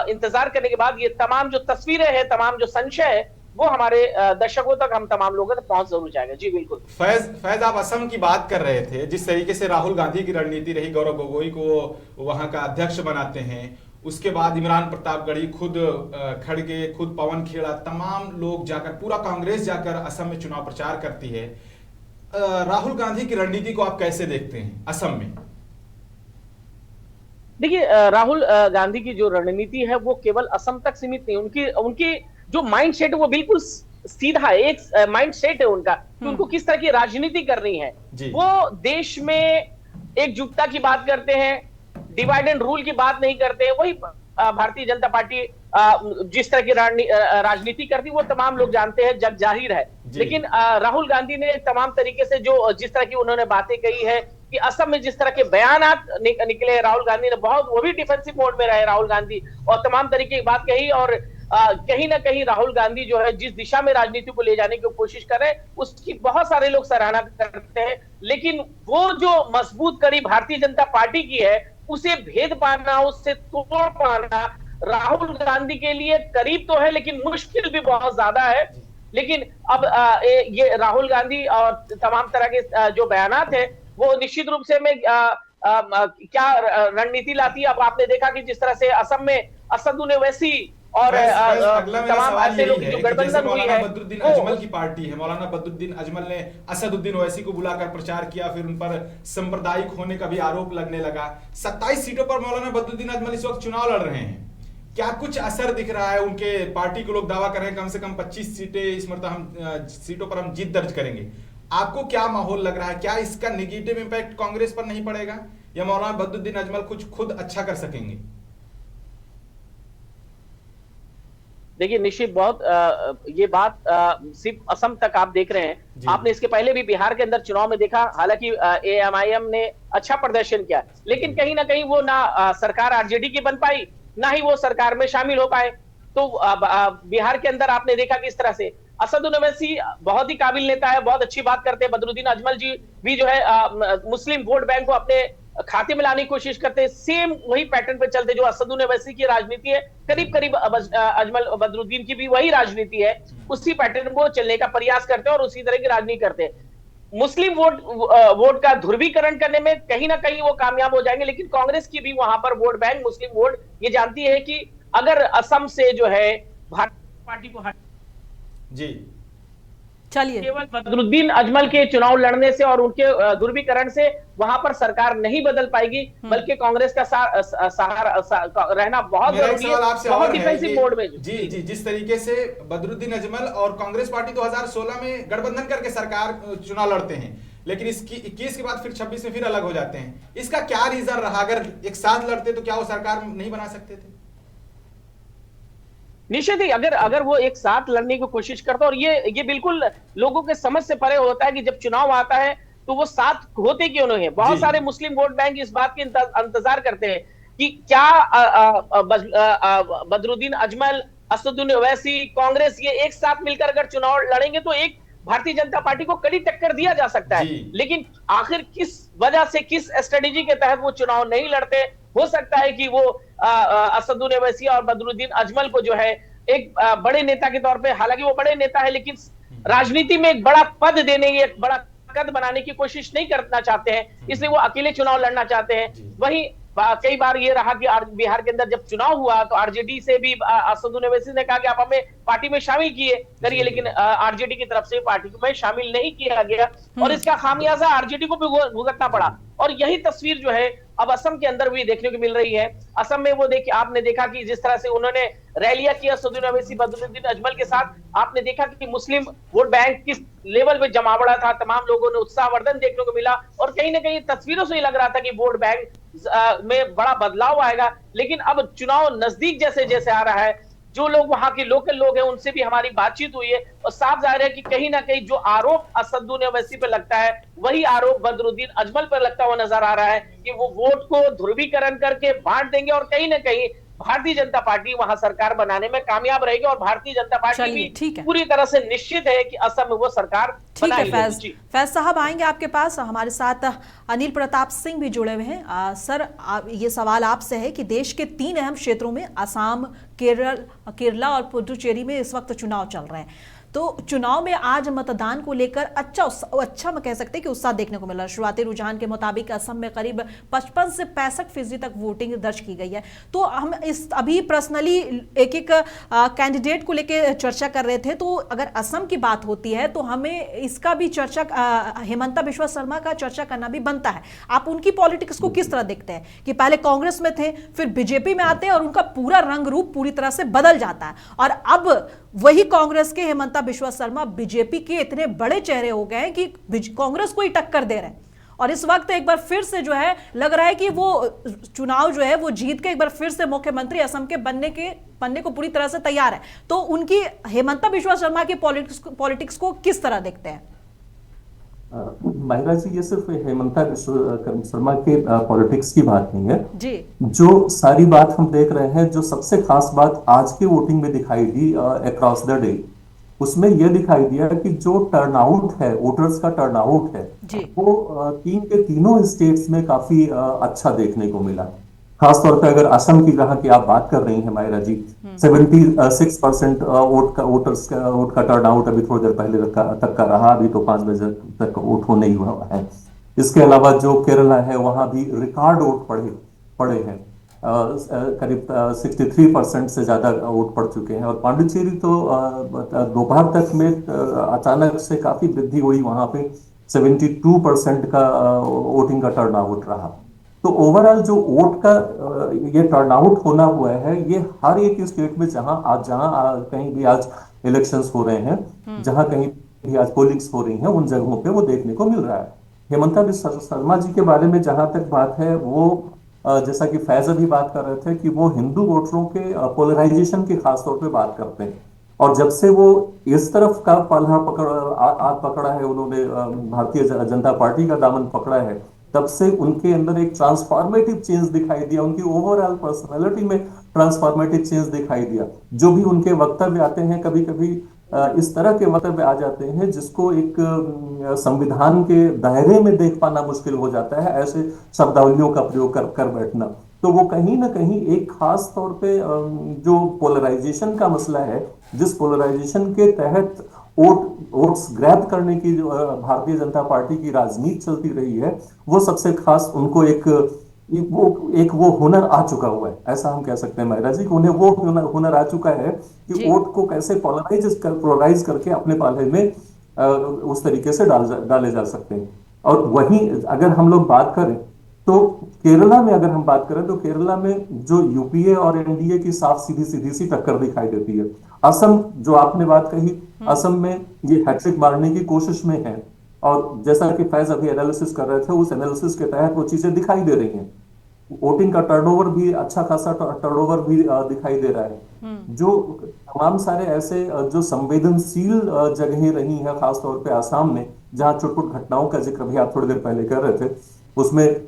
इंतजार करने के बाद ये तमाम जो तस्वीरें हैं, तमाम जो संशय है, वो हमारे दर्शकों तक, हम तमाम लोगों तक पहुंच जरूर जाएगा। जी बिल्कुल। फैज, आप असम की बात कर रहे थे, जिस तरीके से राहुल गांधी की रणनीति रही, गौरव गोगोई को वहां का अध्यक्ष बनाते हैं, उसके बाद इमरान प्रतापगढ़ी, खुद खड़गे, खुद पवन खेड़ा, तमाम लोग जाकर, पूरा कांग्रेस जाकर असम में चुनाव प्रचार करती है। राहुल गांधी की रणनीति को आप कैसे देखते हैं असम में? देखिए, राहुल गांधी की जो रणनीति है वो केवल असम तक सीमित नहीं, उनकी जो माइंड सेट है वो बिल्कुल सीधा है। एक माइंड सेट है उनका कि उनको किस तरह की राजनीति करनी है। वो देश में एकजुटता की बात करते हैं, डिवाइड एंड रूल की बात नहीं करते हैं। वही भारतीय जनता पार्टी जिस तरह की राजनीति करती है वो तमाम लोग जानते हैं, जग जाहिर है। लेकिन राहुल गांधी ने तमाम तरीके से जिस तरह की उन्होंने बातें कही है कि असम में जिस तरह के बयानात निकले, राहुल गांधी ने बहुत, वो भी डिफेंसिव मोड में रहे राहुल गांधी, और तमाम तरीके की बात कही। और कहीं ना कहीं राहुल गांधी जो है जिस दिशा में राजनीति को ले जाने की कोशिश कर रहे हैं उसकी बहुत सारे लोग सराहना करते हैं, लेकिन वो जो मजबूत कड़ी भारतीय जनता पार्टी की है उसे भेद पाना, उससे तोड़ पाना राहुल गांधी के लिए करीब तो है लेकिन मुश्किल भी बहुत ज्यादा है। लेकिन अब ये राहुल गांधी और तमाम तरह के जो बयानात है वो निश्चित रूप से में क्या रणनीति लाती है। अब आपने देखा कि जिस तरह से असम में असदुद्दीन ओवैसी और तमाम ऐसे लोग जो गठबंधन हुई है, बदरुद्दीन अजमल की पार्टी है, मौलाना बदरुद्दीन अजमल ने असदुद्दीन ओवैसी को बुलाकर प्रचार किया, फिर उन पर सांप्रदायिक होने का भी आरोप लगने लगा। 27 सीटों पर मौलाना बदरुद्दीन अजमल इस वक्त चुनाव लड़ रहे हैं। क्या कुछ असर दिख रहा है? उनके पार्टी को लोग दावा कर रहे हैं कम से कम 25 सीटें इस मरतबा सीटों पर हम जीत दर्ज करेंगे। आपको क्या माहौल लग रहा है? क्या इसका नेगेटिव इंपैक्ट कांग्रेस पर नहीं पड़ेगा, या मौलाना बदरुद्दीन अजमल कुछ खुद अच्छा कर सकेंगे? देखिए, निश्चित बहुत ये बात सिर्फ असम तक आप देख रहे हैं। आपने इसके पहले भी बिहार के अंदर चुनाव में देखा, हालांकि एएमआईएम ने अच्छा प्रदर्शन किया, लेकिन कहीं ना कहीं वो ना सरकार आरजेडी की बन पाई, ना ही वो सरकार में शामिल हो पाए। तो बिहार के अंदर आपने देखा कि इस तरह से असदुद्दीन ओवैसी बहुत ही काबिल नेता है, बहुत अच्छी बात करते हैं। बदरुद्दीन अजमल जी भी जो है मुस्लिम वोट बैंक को अपने खाते में लाने की कोशिश करते हैं। सेम वही पैटर्न पे चलते जो असदुद्दीन ओवैसी की राजनीति है, करीब करीब अजमल बदरुद्दीन की भी वही राजनीति है, उसी पैटर्न को चलने का प्रयास करते हैं और उसी तरह की राजनीति करते हैं। मुस्लिम वोट का ध्रुवीकरण करने में कहीं ना कहीं वो कामयाब हो जाएंगे, लेकिन कांग्रेस की भी वहां पर वोट बैंक मुस्लिम वोट ये जानती है कि अगर असम से जो है भारतीय पार्टी को जी चलिए, केवल बदरुद्दीन अजमल के चुनाव लड़ने से और उनके ध्रुवीकरण से वहां पर सरकार नहीं बदल पाएगी, बल्कि कांग्रेस का सहारा रहना बहुत जरूरी है, बहुत डिफेंसिव मोड में। जी जी, जिस तरीके से बदरुद्दीन अजमल और कांग्रेस पार्टी 2016 में गठबंधन करके सरकार चुनाव लड़ते हैं, लेकिन इसकी 21 के बाद फिर 26 में फिर अलग हो जाते हैं, इसका क्या रीजन रहा? अगर एक साथ लड़ते तो क्या वो सरकार नहीं बना सकते थे? निश्चित ही अगर वो एक साथ लड़ने की कोशिश करता, और ये बिल्कुल लोगों के समझ से परे होता है कि जब चुनाव आता है तो वो साथ होते क्यों नहीं है। बहुत सारे मुस्लिम वोट बैंक इस बात के इंतजार करते हैं कि क्या बदरुद्दीन अजमल, असदुद्दीन ओवैसी, कांग्रेस ये एक साथ मिलकर अगर चुनाव लड़ेंगे तो एक भारतीय जनता पार्टी को कड़ी टक्कर दिया जा सकता है। लेकिन आखिर किस वजह से, किस स्ट्रेटेजी के तहत वो चुनाव नहीं लड़ते? हो सकता है कि वो असदुद्दीन ओवैसी और बदरुद्दीन अजमल को जो है एक बड़े नेता के तौर पे, हालांकि वो बड़े नेता है, लेकिन राजनीति में एक बड़ा पद देने, एक बड़ा कद बनाने की कोशिश नहीं करना चाहते हैं, इसलिए वो अकेले चुनाव लड़ना चाहते हैं। वहीं कई बार ये रहा कि बिहार के अंदर जब चुनाव हुआ तो आरजेडी से भी असदुद्दीन ओवैसी ने कहा कि आप हमें पार्टी में शामिल करिए, लेकिन आरजेडी की तरफ से पार्टी में शामिल नहीं किया गया और इसका खामियाजा आरजेडी को भी भुगतना पड़ा। और यही तस्वीर जो है अब असम के अंदर भी देखने को मिल रही है। असम में वो देखिए, आपने देखा कि जिस तरह से उन्होंने रैलियां किया असदुद्दीन ओवैसी, बदरुद्दीन अजमल के साथ, आपने देखा कि मुस्लिम वोट बैंक किस लेवल पे जमावड़ा था, तमाम लोगों ने उत्साहवर्धन देखने को मिला और कहीं ना कहीं तस्वीरों से ही लग रहा था कि वोट बैंक में बड़ा बदलाव आएगा। लेकिन अब चुनाव नजदीक जैसे जैसे आ रहा है, जो लोग वहां के लोकल लोग हैं उनसे भी हमारी बातचीत हुई है और साफ जाहिर है कि कहीं ना कहीं जो आरोप असदुद्दीन ओवैसी पे लगता है वही आरोप बदरुद्दीन अजमल पर लगता हुआ नजर आ रहा है कि वो वोट को ध्रुवीकरण करके बांट देंगे और कहीं ना कहीं भारतीय जनता पार्टी वहां सरकार बनाने में कामयाब रहेगी और भारतीय जनता पार्टी भी पूरी तरह से निश्चित है कि असम में वो सरकार बनाएगी। फैज साहब आएंगे आपके पास, हमारे साथ अनिल प्रताप सिंह भी जुड़े हुए हैं। सर, ये सवाल आपसे है कि देश के 3 अहम क्षेत्रों में असम, केरला और पुडुचेरी में इस वक्त चुनाव चल रहे हैं, तो चुनाव में आज मतदान को लेकर अच्छा मैं कह सकते हैं कि उत्साह देखने को मिला। शुरुआती रुझान के मुताबिक असम में करीब 55 से 65% तक वोटिंग दर्ज की गई है। तो हम अभी पर्सनली एक एक कैंडिडेट को लेकर चर्चा कर रहे थे, तो अगर असम की बात होती है तो हमें इसका भी चर्चा, हेमंता बिश्वा शर्मा का चर्चा करना भी बनता है। आप उनकी पॉलिटिक्स को किस तरह देखते हैं कि पहले कांग्रेस में थे, फिर बीजेपी में आते हैं और उनका पूरा रंग रूप पूरी तरह से बदल जाता है, और अब वही कांग्रेस के हेमंता बिश्वा शर्मा बीजेपी के इतने बड़े चेहरे हो गए हैं कि कांग्रेस को ही टक्कर दे रहे हैं, और इस वक्त एक बार फिर से जो है लग रहा है कि वो चुनाव जो है वो जीत के एक बार फिर से मुख्यमंत्री असम के बनने को पूरी तरह से तैयार है। तो उनकी, हेमंता बिश्वा शर्मा की पॉलिटिक्स को किस तरह देखते हैं? माहिरा जी, ये सिर्फ हेमंता शर्मा के पॉलिटिक्स की बात नहीं है जी। जो सारी बात हम देख रहे हैं, जो सबसे खास बात आज के वोटिंग में दिखाई दी अक्रॉस द डे, उसमें यह दिखाई दिया कि जो टर्नआउट है, वोटर्स का टर्नआउट है, वो 3 के तीनों स्टेट्स में काफी अच्छा देखने को मिला। खासतौर पर अगर असम की जहां की आप बात कर रही हैं मायरा जी, 76% वोट का टर्नआउट अभी थोड़ी देर पहले तक का रहा, अभी तो 5 बजे तक वोट होने ही हुआ है। इसके अलावा जो केरला है वहां भी रिकॉर्ड वोट पड़े हैं, करीब 63% से ज्यादा वोट पड़ चुके हैं। और पांडिचेरी तो दोपहर तक में अचानक से काफी वृद्धि हुई, वहां पे 72% का वोटिंग का टर्नआउट रहा। तो ओवरऑल जो वोट का ये टर्नआउट होना हुआ है, ये हर एक स्टेट में जहां कहीं भी आज इलेक्शंस हो रहे हैं, जहां कहीं भी आज पोलिंग्स हो रही हैं, उन जगहों पे वो देखने को मिल रहा है। हेमंता बिश्वा शर्मा जी के बारे में जहां तक बात है, वो जैसा कि फैज अभी बात कर रहे थे कि वो हिंदू वोटरों के पोलराइजेशन की खासतौर पे बात करते हैं, और जब से वो इस तरफ का पल्ला पकड़ा है, उन्होंने भारतीय जनता पार्टी का दामन पकड़ा है, तब से उनके अंदर एक ट्रांसफॉर्मेटिव चेंज दिखाई दिया, उनकी ओवरऑल पर्सनालिटी में ट्रांसफॉर्मेटिव चेंज दिखाई दिया। जो भी उनके वक्तव्य आते हैं, कभी कभी इस तरह के वक्तव्य आ जाते हैं जिसको एक संविधान के दायरे में देख पाना मुश्किल हो जाता है, ऐसे शब्दावलियों का प्रयोग कर बैठना। तो वो कहीं ना कहीं एक खास तौर पे जो पोलराइजेशन का मसला है, जिस पोलराइजेशन के तहत वोट्स ग्रैब करने की जो भारतीय जनता पार्टी की राजनीति चलती रही है, वो सबसे खास उनको एक वो हुनर आ चुका हुआ है, ऐसा हम कह सकते हैं मायरा जी, उन्हें वो हुनर आ चुका है कि वोट को कैसे पोलराइज करके अपने पाले में उस तरीके से डाले जा सकते हैं। और वहीं अगर हम लोग बात करें तो केरला में, अगर हम बात करें तो केरला में जो यूपीए और एनडीए की साफ सीधी सी टक्कर दिखाई देती है। असम, जो आपने बात कही, असम में ये हैट्रिक मारने की कोशिश में है, और जैसा कि फैज अभी एनालिसिस कर रहे थे, उस एनालिसिस के तहत वो चीजें दिखाई दे रही हैं। वोटिंग का टर्नओवर भी अच्छा खासा टर्नओवर भी दिखाई दे रहा है। जो तमाम सारे ऐसे जो संवेदनशील जगहें रही हैं, खासतौर पे आसाम में, जहां छुटपुट घटनाओं का जिक्र भी आप थोड़ी देर पहले कर रहे थे, उसमें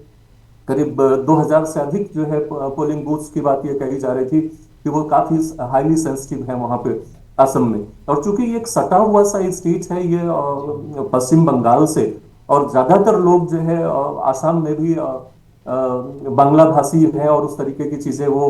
करीब 2000 से अधिक जो है पोलिंग बूथ्स की बात ये कही जा रही थी कि वो काफी हाईली सेंसिटिव है वहां पे असम में। और चूंकि ये एक सटा हुआ सा स्टेट है ये पश्चिम बंगाल से, और ज्यादातर लोग जो है आसाम में भी बांग्ला भाषी है और उस तरीके की चीजें वो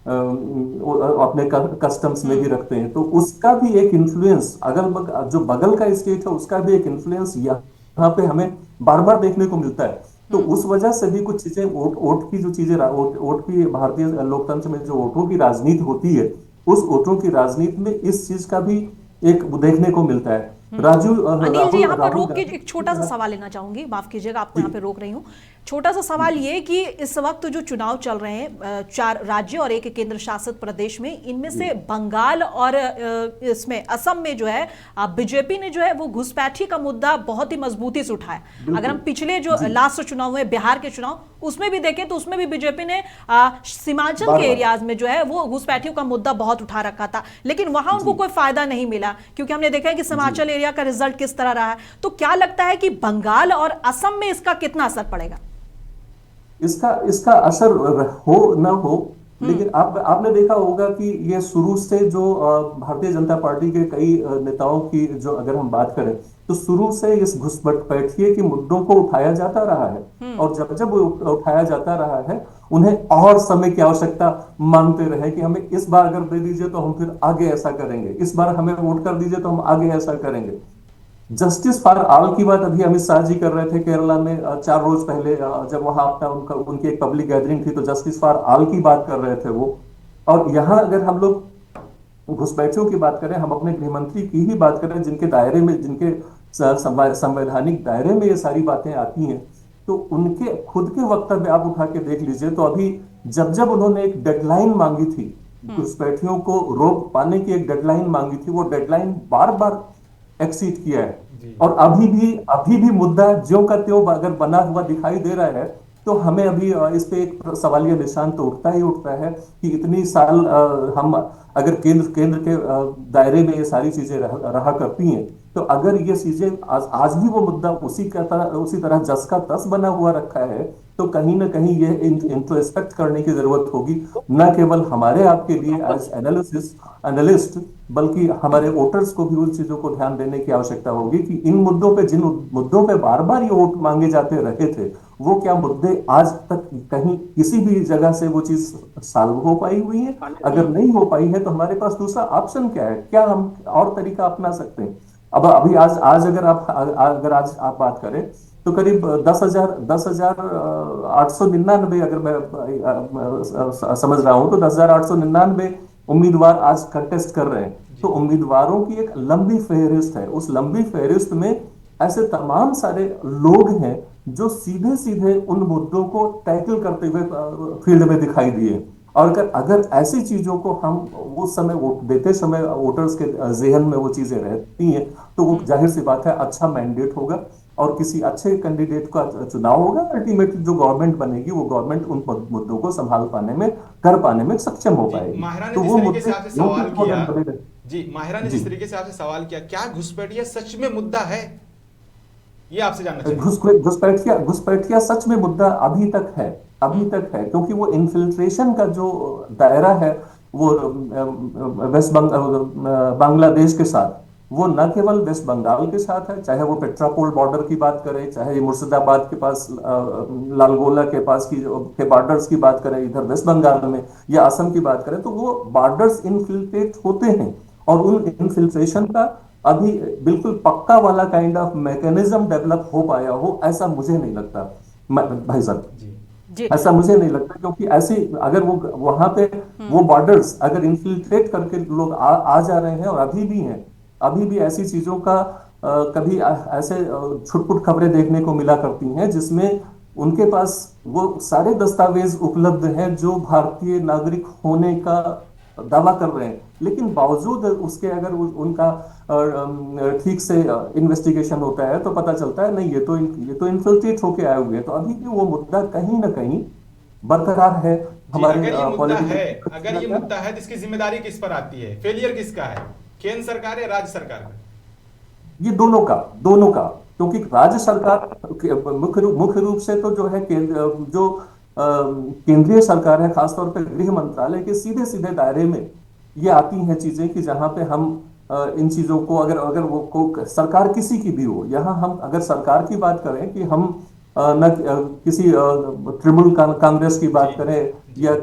अपने कस्टम्स में भी रखते हैं, तो उसका भी एक इन्फ्लुएंस, अगल जो बगल का स्टेट है उसका भी एक इन्फ्लुएंस यहाँ पे हमें बार बार देखने को मिलता है। तो उस वजह से भी कुछ चीजें वोट की जो चीजें वोट की भारतीय लोकतंत्र में जो वोटों की राजनीति होती है, उस वोटों की राजनीति में इस चीज का भी एक देखने को मिलता है। अनिल जी, यहाँ पर रोक के एक छोटा सा सवाल लेना चाहूंगी, माफ कीजिएगा आपको यहाँ पे रोक रही हूँ। छोटा सा सवाल ये कि इस वक्त जो चुनाव चल रहे हैं 4 राज्य और एक केंद्र शासित प्रदेश में, इनमें से बंगाल और इसमें असम में जो है बीजेपी ने जो है वो घुसपैठी का मुद्दा बहुत ही मजबूती से उठाया। अगर हम पिछले जो लास्ट चुनाव हुए बिहार के चुनाव, उसमें भी देखें तो उसमें भी बीजेपी ने सीमांचल के एरियाज में जो है वो घुसपैठियों का मुद्दा बहुत उठा रखा था, लेकिन वहां उनको कोई फायदा नहीं मिला, क्योंकि हमने देखा है कि सीमांचल एरिया का रिजल्ट किस तरह रहा है। तो क्या लगता है कि बंगाल और असम में इसका कितना असर पड़ेगा? इसका असर हो ना हो, लेकिन आपने देखा होगा कि ये शुरू से जो भारतीय जनता पार्टी के कई नेताओं की जो अगर हम बात करें तो शुरू से इस घुसपैठिए के मुद्दों को उठाया जाता रहा है, और जब वो उठाया जाता रहा है उन्हें और समय की आवश्यकता मांगते रहे कि हमें इस बार अगर दे दीजिए तो हम फिर आगे ऐसा करेंगे, इस बार हमें वोट कर दीजिए तो हम आगे ऐसा करेंगे। जस्टिस फॉर ऑल की बात अभी अमित शाह जी कर रहे थे केरला में 4 रोज पहले, जब वहां अपना उनकी एक पब्लिक गैदरिंग थी, तो जस्टिस फॉर ऑल की बात कर रहे थे वो। और यहाँ अगर हम लोग घुसपैठियों की बात करें, हम अपने गृहमंत्री की ही बात करें, जिनके दायरे में, जिनके संवैधानिक दायरे में ये सारी बातें आती हैं, तो उनके खुद के वक्तव्य आप उठा के देख लीजिए। तो अभी जब उन्होंने एक डेडलाइन मांगी थी, घुसपैठियों को रोक पाने की एक डेडलाइन मांगी थी, वो डेडलाइन बार बार एक्सीड किया है, और अभी भी मुद्दा ज्यों का त्यों अगर बना हुआ दिखाई दे रहा है, तो हमें अभी इस पे एक सवालिया निशान तो उठता ही उठता है कि इतनी साल हम अगर केंद्र के दायरे में ये सारी चीजें रहा करती हैं, तो अगर ये चीजें आज भी वो मुद्दा उसी तरह जस का तस बना हुआ रखा है, तो कहीं ना कहीं ये इंट्रोस्पेक्ट करने की जरूरत होगी, न केवल हमारे आपके लिए एज एनालिस्ट, बल्कि हमारे वोटर्स को भी उन चीजों को ध्यान देने की आवश्यकता होगी कि इन मुद्दों पे, जिन मुद्दों पे बार बार ये वोट मांगे जाते रहे थे, वो क्या मुद्दे आज तक कहीं किसी भी जगह से वो चीज सॉल्व हो पाई हुई है? अगर नहीं हो पाई है तो हमारे पास दूसरा ऑप्शन क्या है, क्या हम और तरीका अपना सकते हैं? अब अभी आज अगर आप बात करें तो करीब 10,899 अगर मैं समझ रहा हूं तो 10,899 उम्मीदवार आज कंटेस्ट कर रहे हैं। तो उम्मीदवारों की एक लंबी फेहरिस्त है, उस लंबी फेहरिस्त में ऐसे तमाम सारे लोग हैं जो सीधे सीधे उन मुद्दों को टैकल करते हुए फील्ड में दिखाई दिए। और अगर ऐसी चीजों को हम उस समय वोट देते समय वोटर्स के जहन में वो चीजें रहती हैं, तो वो जाहिर सी बात है अच्छा मैंडेट होगा और किसी अच्छे कैंडिडेट का चुनाव होगा। अल्टीमेटली जो गवर्नमेंट बनेगी वो गवर्नमेंट उन मुद्दों को संभाल पाने में सक्षम हो पाएगी। तो वो माहिरा ने जिस तरीके से आपसे सवाल किया, क्या घुसपैठिया सच में मुद्दा है, ये आपसे जानना चाहिए। घुसपैठिया सच में मुद्दा अभी तक है, क्योंकि वो इन्फिल्ट्रेशन का जो दायरा है वो वेस्ट बांग्लादेश के साथ, वो न केवल वेस्ट बंगाल के साथ है, चाहे वो पेट्रापोल बॉर्डर की बात करें, चाहे मुर्शिदाबाद के पास लालगोला के पास के बॉर्डर्स की बात करें इधर वेस्ट बंगाल में, या असम की बात करें, तो वो बॉर्डर्स इनफिल्ट्रेट होते हैं और उन इनफिल्ट्रेशन का अभी बिल्कुल पक्का वाला काइंड ऑफ मैकेनिज्म डेवलप हो पाया हो, ऐसा मुझे नहीं लगता भाई साहब। ऐसा मुझे नहीं लगता, क्योंकि ऐसे अगर वो वहां पे वो बॉर्डर्स अगर इन्फिल्ट्रेट करके लोग आ जा रहे हैं, और अभी भी ऐसी चीजों का कभी ऐसे छुटपुट खबरें देखने को मिला करती हैं जिसमें उनके पास वो सारे दस्तावेज उपलब्ध हैं जो भारतीय नागरिक होने का दावा कर रहे हैं, लेकिन बावजूद उसके अगर उनका ठीक से इन्वेस्टिगेशन होता है तो पता चलता है नहीं, ये तो इन्फिल्ट्रेट होके आए हुए हैं। तो अभी भी वो मुद्दा कहीं ना कहीं बरकरार है हमारे अगर ये मुद्दा है तो इसकी जिम्मेदारी किस पर आती है? फेलियर किसका है? केंद्र सरकार या राज्य सरकार का? ये दोनों का, क्योंकि राज्य सरकार मुख्य रूप से तो जो है जो केंद्रीय सरकार है, खासतौर पर गृह मंत्रालय के सीधे सीधे दायरे में ये आती हैं चीजें कि जहां पे हम इन चीजों को अगर वो सरकार किसी की भी हो, यहाँ हम अगर सरकार की बात करें कि हम न किसी तृणमूल कांग्रेस की बात करें या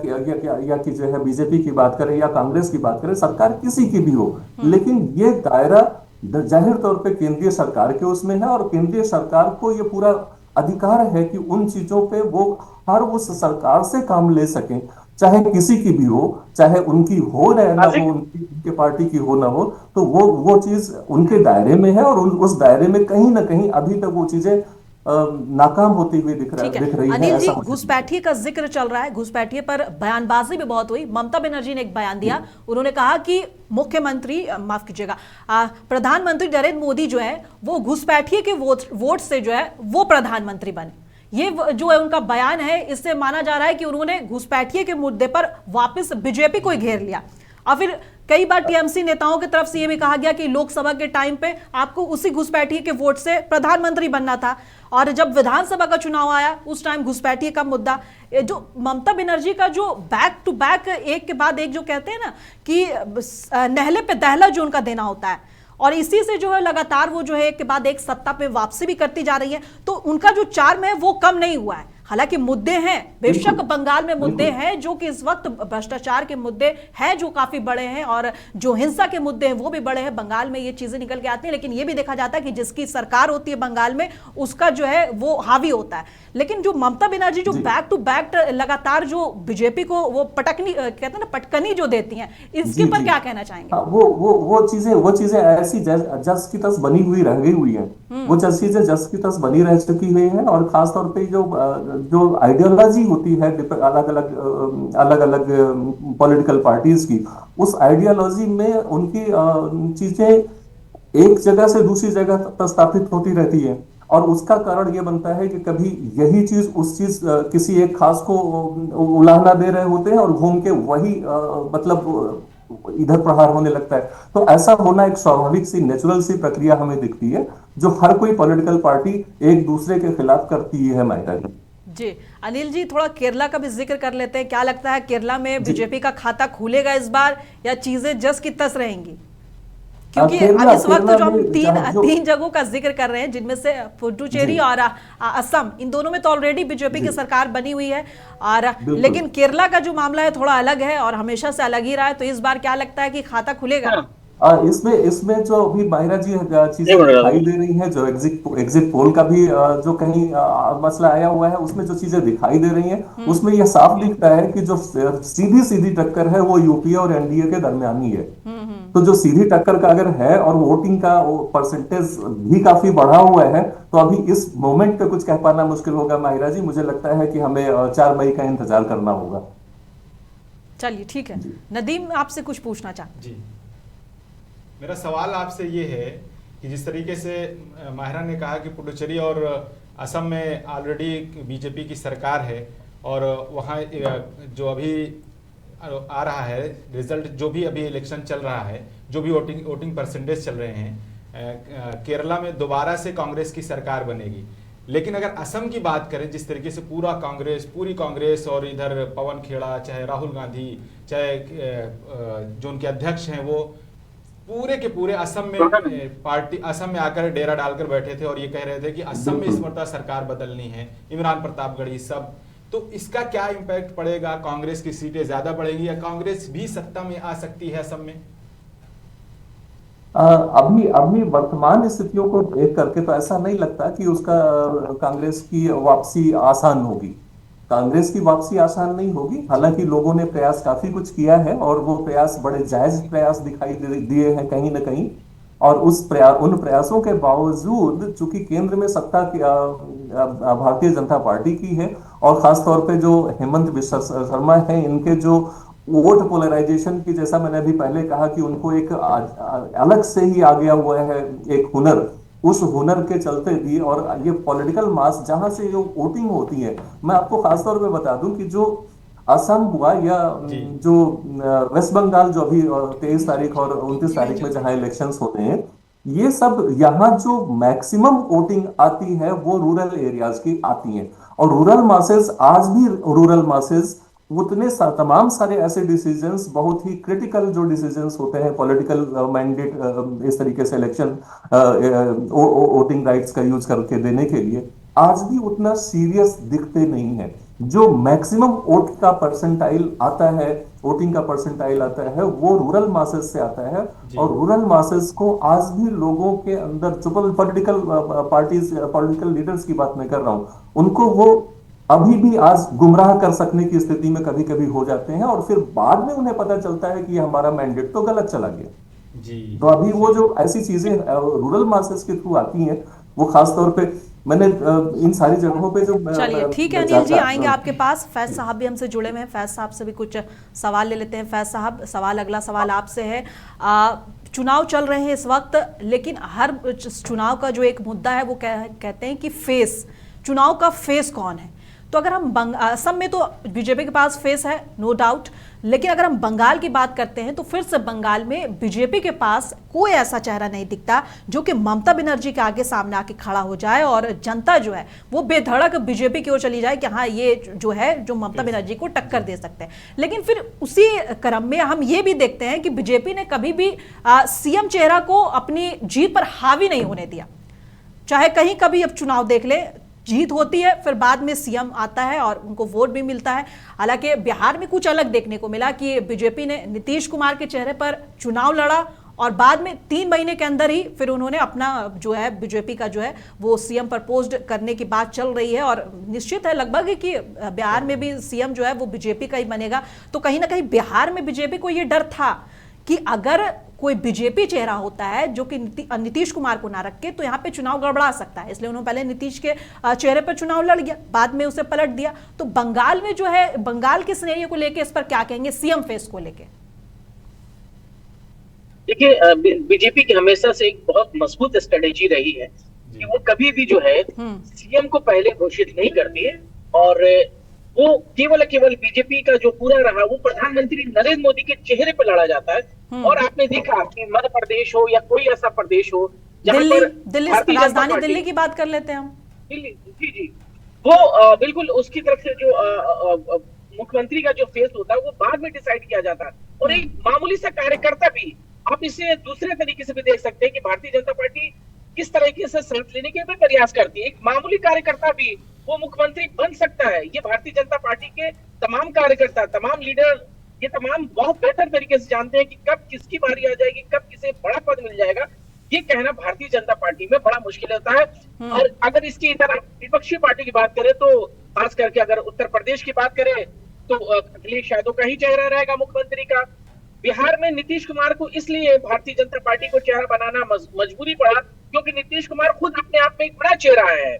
कि जो है बीजेपी की बात करें या कांग्रेस की बात करें, सरकार किसी की भी हो, लेकिन ये दायरा जाहिर तौर पे केंद्रीय सरकार के उसमें है और केंद्रीय सरकार को ये पूरा अधिकार है कि उन चीजों पे वो हर उस सरकार से काम ले सकें, चाहे किसी की भी हो, चाहे उनकी हो ना हो, उनके पार्टी की हो ना हो, तो वो चीज उनके दायरे में है और उस दायरे में कहीं ना कहीं अभी तक वो चीजें नाकाम होती हुई दिख रही है। अनिल जी, घुसपैठिए का जिक्र चल रहा है, घुसपैठिए पर बयानबाजी भी बहुत हुई। ममता बनर्जी ने एक बयान दिया, उन्होंने कहा कि मुख्यमंत्री माफ कीजिएगा प्रधानमंत्री नरेंद्र मोदी जो है वो घुसपैठिए के वोट से जो है वो प्रधानमंत्री बने। ये जो है उनका बयान है, इससे माना जा रहा है कि उन्होंने घुसपैठिए के मुद्दे पर वापस बीजेपी को घेर लिया। और फिर कई बार टीएमसी नेताओं की तरफ से यह भी कहा गया कि लोकसभा के टाइम पे आपको उसी घुसपैठिए के वोट से प्रधानमंत्री बनना था, और जब विधानसभा का चुनाव आया उस टाइम घुसपैठिए का मुद्दा। जो ममता बनर्जी का जो बैक टू बैक एक के बाद एक जो कहते हैं ना कि नहले पे दहला जो उनका देना होता है, और इसी से जो है लगातार वो जो है एक के बाद एक सत्ता पे वापसी भी करती जा रही है, तो उनका जो चार्म है वो कम नहीं हुआ है। हालांकि मुद्दे हैं, बेशक बंगाल में मुद्दे हैं जो कि इस वक्त भ्रष्टाचार के मुद्दे हैं जो काफी बड़े हैं, और जो हिंसा के मुद्दे हैं वो भी बड़े हैं। बंगाल में ये चीजें निकल के आती हैं, लेकिन ये भी देखा जाता है कि जिसकी सरकार होती है बंगाल में उसका जो है वो हावी होता है। लेकिन जो ममता बनर्जी जो बैक टू बैक लगातार जो बीजेपी को वो पटकनी कहते हैं ना, पटकनी जो देती हैं, इसके पर क्या कहना चाहेंगे? वो चीजें ऐसी जस की तस बनी हुई रह गई हुई है, वो चीजें जस की तस बनी रह चुकी हुई है। और खासतौर पर जो आइडियोलॉजी होती है अलग अलग पॉलिटिकल पार्टीज की, उस आइडियोलॉजी में उनकी चीजें एक जगह से दूसरी जगह प्रस्तापित होती रहती है, और उसका कारण यह बनता है कि कभी यही चीज उस चीज किसी एक खास को उलाहना दे रहे होते हैं और घूम के वही मतलब इधर प्रहार होने लगता है। तो ऐसा होना एक स्वाभाविक सी नेचुरल सी प्रक्रिया हमें दिखती है जो हर कोई पॉलिटिकल पार्टी एक दूसरे के खिलाफ करती है। मायरा जी, अनिल जी, थोड़ा केरला का भी जिक्र कर लेते हैं। क्या लगता है केरला में बीजेपी का खाता खुलेगा इस बार, या चीजें जस की तस रहेंगी? क्योंकि इस वक्त जो हम तीन जगहों का जिक्र कर रहे हैं, जिनमें से पुडुचेरी और असम, इन दोनों में तो ऑलरेडी बीजेपी की सरकार बनी हुई है, और लेकिन केरला का जो मामला है थोड़ा अलग है और हमेशा से अलग ही रहा है। तो इस बार क्या लगता है कि खाता खुलेगा? इसमें जो अभी माहिरा जी चीजें दिखाई दे रही हैं, जो एग्जिट पोल का भी जो कहीं मसला आया हुआ है, उसमें जो चीजें दिखाई दे रही हैं, उसमें यह साफ दिखता है कि जो सीधी टक्कर है वो यूपीए और एनडीए के दरमियान ही है। तो जो सीधी टक्कर का अगर है और वोटिंग का परसेंटेज भी काफी बढ़ा हुआ है, तो अभी इस मोमेंट पे कुछ कह पाना मुश्किल होगा माहिरा जी। मुझे लगता है कि हमें 4 मई का इंतजार करना होगा। चलिए ठीक है, नदीम आपसे कुछ पूछना चाहते जी। मेरा सवाल आपसे ये है कि जिस तरीके से माहिरा ने कहा कि पुडुचेरी और असम में ऑलरेडी बीजेपी की सरकार है, और वहाँ जो अभी आ रहा है रिजल्ट, जो भी अभी इलेक्शन चल रहा है, जो भी वोटिंग परसेंटेज चल रहे हैं, केरला में दोबारा से कांग्रेस की सरकार बनेगी। लेकिन अगर असम की बात करें, जिस तरीके से पूरी कांग्रेस और इधर पवन खेड़ा, चाहे राहुल गांधी, चाहे जो उनके अध्यक्ष हैं वो पूरे के पूरे असम में पार्टी असम में आकर डेरा डालकर बैठे थे और ये कह रहे थे कि असम में इस मरतबा सरकार बदलनी है, इमरान प्रतापगढ़ी सब। तो इसका क्या इम्पैक्ट पड़ेगा? कांग्रेस की सीटें ज्यादा बढ़ेंगी या कांग्रेस भी सत्ता में आ सकती है असम में? अभी अभी वर्तमान स्थितियों को देख करके तो ऐसा नहीं लगता कि उसका कांग्रेस की वापसी आसान होगी। कांग्रेस की वापसी आसान नहीं होगी। हालांकि लोगों ने प्रयास काफी कुछ किया है और वो प्रयास बड़े जायज प्रयास दिखाई दिए हैं कहीं ना कहीं। और उन प्रयासों के बावजूद चूंकि केंद्र में सत्ता भारतीय जनता पार्टी की है और खासतौर पे जो हेमंत बिस्वा शर्मा है, इनके जो वोट पोलराइजेशन की, जैसा मैंने अभी पहले कहा कि उनको एक अलग से ही आ गया हुआ है एक हुनर, उस हुनर के चलते भी और ये पॉलिटिकल मास जहां से जो वोटिंग होती है, मैं आपको खासतौर पे बता दूं कि जो असम हुआ या जो वेस्ट बंगाल जो अभी 23 तारीख और 29 तारीख में जहां इलेक्शंस होते हैं, ये सब यहाँ जो मैक्सिमम वोटिंग आती है वो रूरल एरियाज की आती है। और रूरल मासेस आज भी रूरल मासेस उतने तमाम सारे ऐसे डिसीजंस, बहुत ही क्रिटिकल जो डिसीजंस होते हैं पॉलिटिकल मैंडेट इस तरीके से इलेक्शन वोटिंग राइट्स का यूज करके देने के लिए, आज भी उतना सीरियस दिखते नहीं है। जो मैक्सिमम वोट का परसेंटाइल आता है, वोटिंग का परसेंटाइल आता है, वो रूरल मासेस से आता है। और रूरल मासेस को आज भी लोगों के अंदर, जो पॉलिटिकल पार्टीज, पॉलिटिकल लीडर्स की बात मैं कर रहा हूं, उनको वो अभी भी आज गुमराह कर सकने की स्थिति में कभी कभी हो जाते हैं और फिर बाद में उन्हें पता चलता है कि हमारा मैंडेट तो गलत चला गया जी। तो अभी वो जो ऐसी चीजें रूरल मासेस के थ्रू आती हैं, वो खासतौर पे मैंने इन सारी जगहों पे जो, चलिए ठीक है अनिल जी, आएंगे आपके पास। फैज साहब भी हमसे जुड़े हुए हैं, फैज साहब से भी कुछ सवाल ले लेते हैं। फैज साहब, अगला सवाल आपसे है। चुनाव चल रहे हैं इस वक्त, लेकिन हर चुनाव का जो एक मुद्दा है वो कहते हैं कि फेस, चुनाव का फेस कौन है। तो अगर हम असम में तो बीजेपी के पास फेस है, नो डाउट, लेकिन अगर हम बंगाल की बात करते हैं तो फिर से बंगाल में बीजेपी के पास कोई ऐसा चेहरा नहीं दिखता जो कि ममता बनर्जी के आगे सामने आके खड़ा हो जाए और जनता जो है वो बेधड़क बीजेपी की ओर चली जाए कि हाँ ये जो है जो ममता बनर्जी को टक्कर दे सकते हैं। लेकिन फिर उसी क्रम में हम ये भी देखते हैं कि बीजेपी ने कभी भी सीएम चेहरा को अपनी जीत पर हावी नहीं होने दिया। चाहे कहीं कभी अब चुनाव देख ले, जीत होती है फिर बाद में सीएम आता है और उनको वोट भी मिलता है। हालांकि बिहार में कुछ अलग देखने को मिला कि बीजेपी ने नीतीश कुमार के चेहरे पर चुनाव लड़ा और बाद में 3 महीने के अंदर ही फिर उन्होंने अपना जो है बीजेपी का जो है वो सीएम प्रपोज्ड करने की बात चल रही है और निश्चित है लगभग कि बिहार में भी सीएम जो है वो बीजेपी का ही बनेगा। तो कहीं ना कहीं बिहार में बीजेपी को यह डर था कि अगर कोई बीजेपी चेहरा होता है जो कि नीतीश कुमार को ना रखे तो यहाँ पे चुनाव गड़बड़ा सकता है, इसलिए उन्होंने पहले नीतीश के चेहरे पर चुनाव लड़ गया, बाद में उसे पलट दिया। तो बंगाल में जो है, बंगाल के सिनेरियो को लेके इस पर क्या कहेंगे, सीएम फेस को लेके? देखिए, बीजेपी की हमेशा से एक बहुत मजबूत स्ट्रेटेजी रही है कि वो कभी भी जो है सीएम को पहले घोषित नहीं करती है और वो केवल बीजेपी का जो पूरा रहा वो प्रधानमंत्री नरेंद्र मोदी के चेहरे पर लड़ा जाता है। और आपने देखा कि मध्य प्रदेश हो या कोई ऐसा प्रदेश हो जहां पर दिल्ली, राजधानी दिल्ली की बात कर लेते हैं हम, दिल्ली जी, वो बिल्कुल उसकी तरफ से जो मुख्यमंत्री का जो फेस होता है वो बाद में डिसाइड किया जाता है। और एक मामूली सा कार्यकर्ता भी, आप इसे दूसरे तरीके से भी देख सकते हैं कि भारतीय जनता पार्टी किस तरीके से साथ लेने के भी प्रयास करती है। एक मामूली कार्यकर्ता भी वो मुख्यमंत्री बन सकता है। ये भारतीय जनता पार्टी के तमाम कार्यकर्ता, तमाम लीडर, ये तमाम बहुत बेहतर तरीके से जानते हैं कि कब किसकी बारी आ जाएगी, कब किसे बड़ा पद मिल जाएगा। ये कहना भारतीय जनता पार्टी में बड़ा मुश्किल होता है। और अगर इसकी इधर विपक्षी पार्टी की बात करें तो खास करके अगर उत्तर प्रदेश की बात करें तो अखिलेश यादव का ही चेहरा रहेगा मुख्यमंत्री का। बिहार में नीतीश कुमार को इसलिए भारतीय जनता पार्टी को चेहरा बनाना मजबूरी पड़ा क्योंकि नीतीश कुमार खुद अपने आप में एक बड़ा चेहरा है।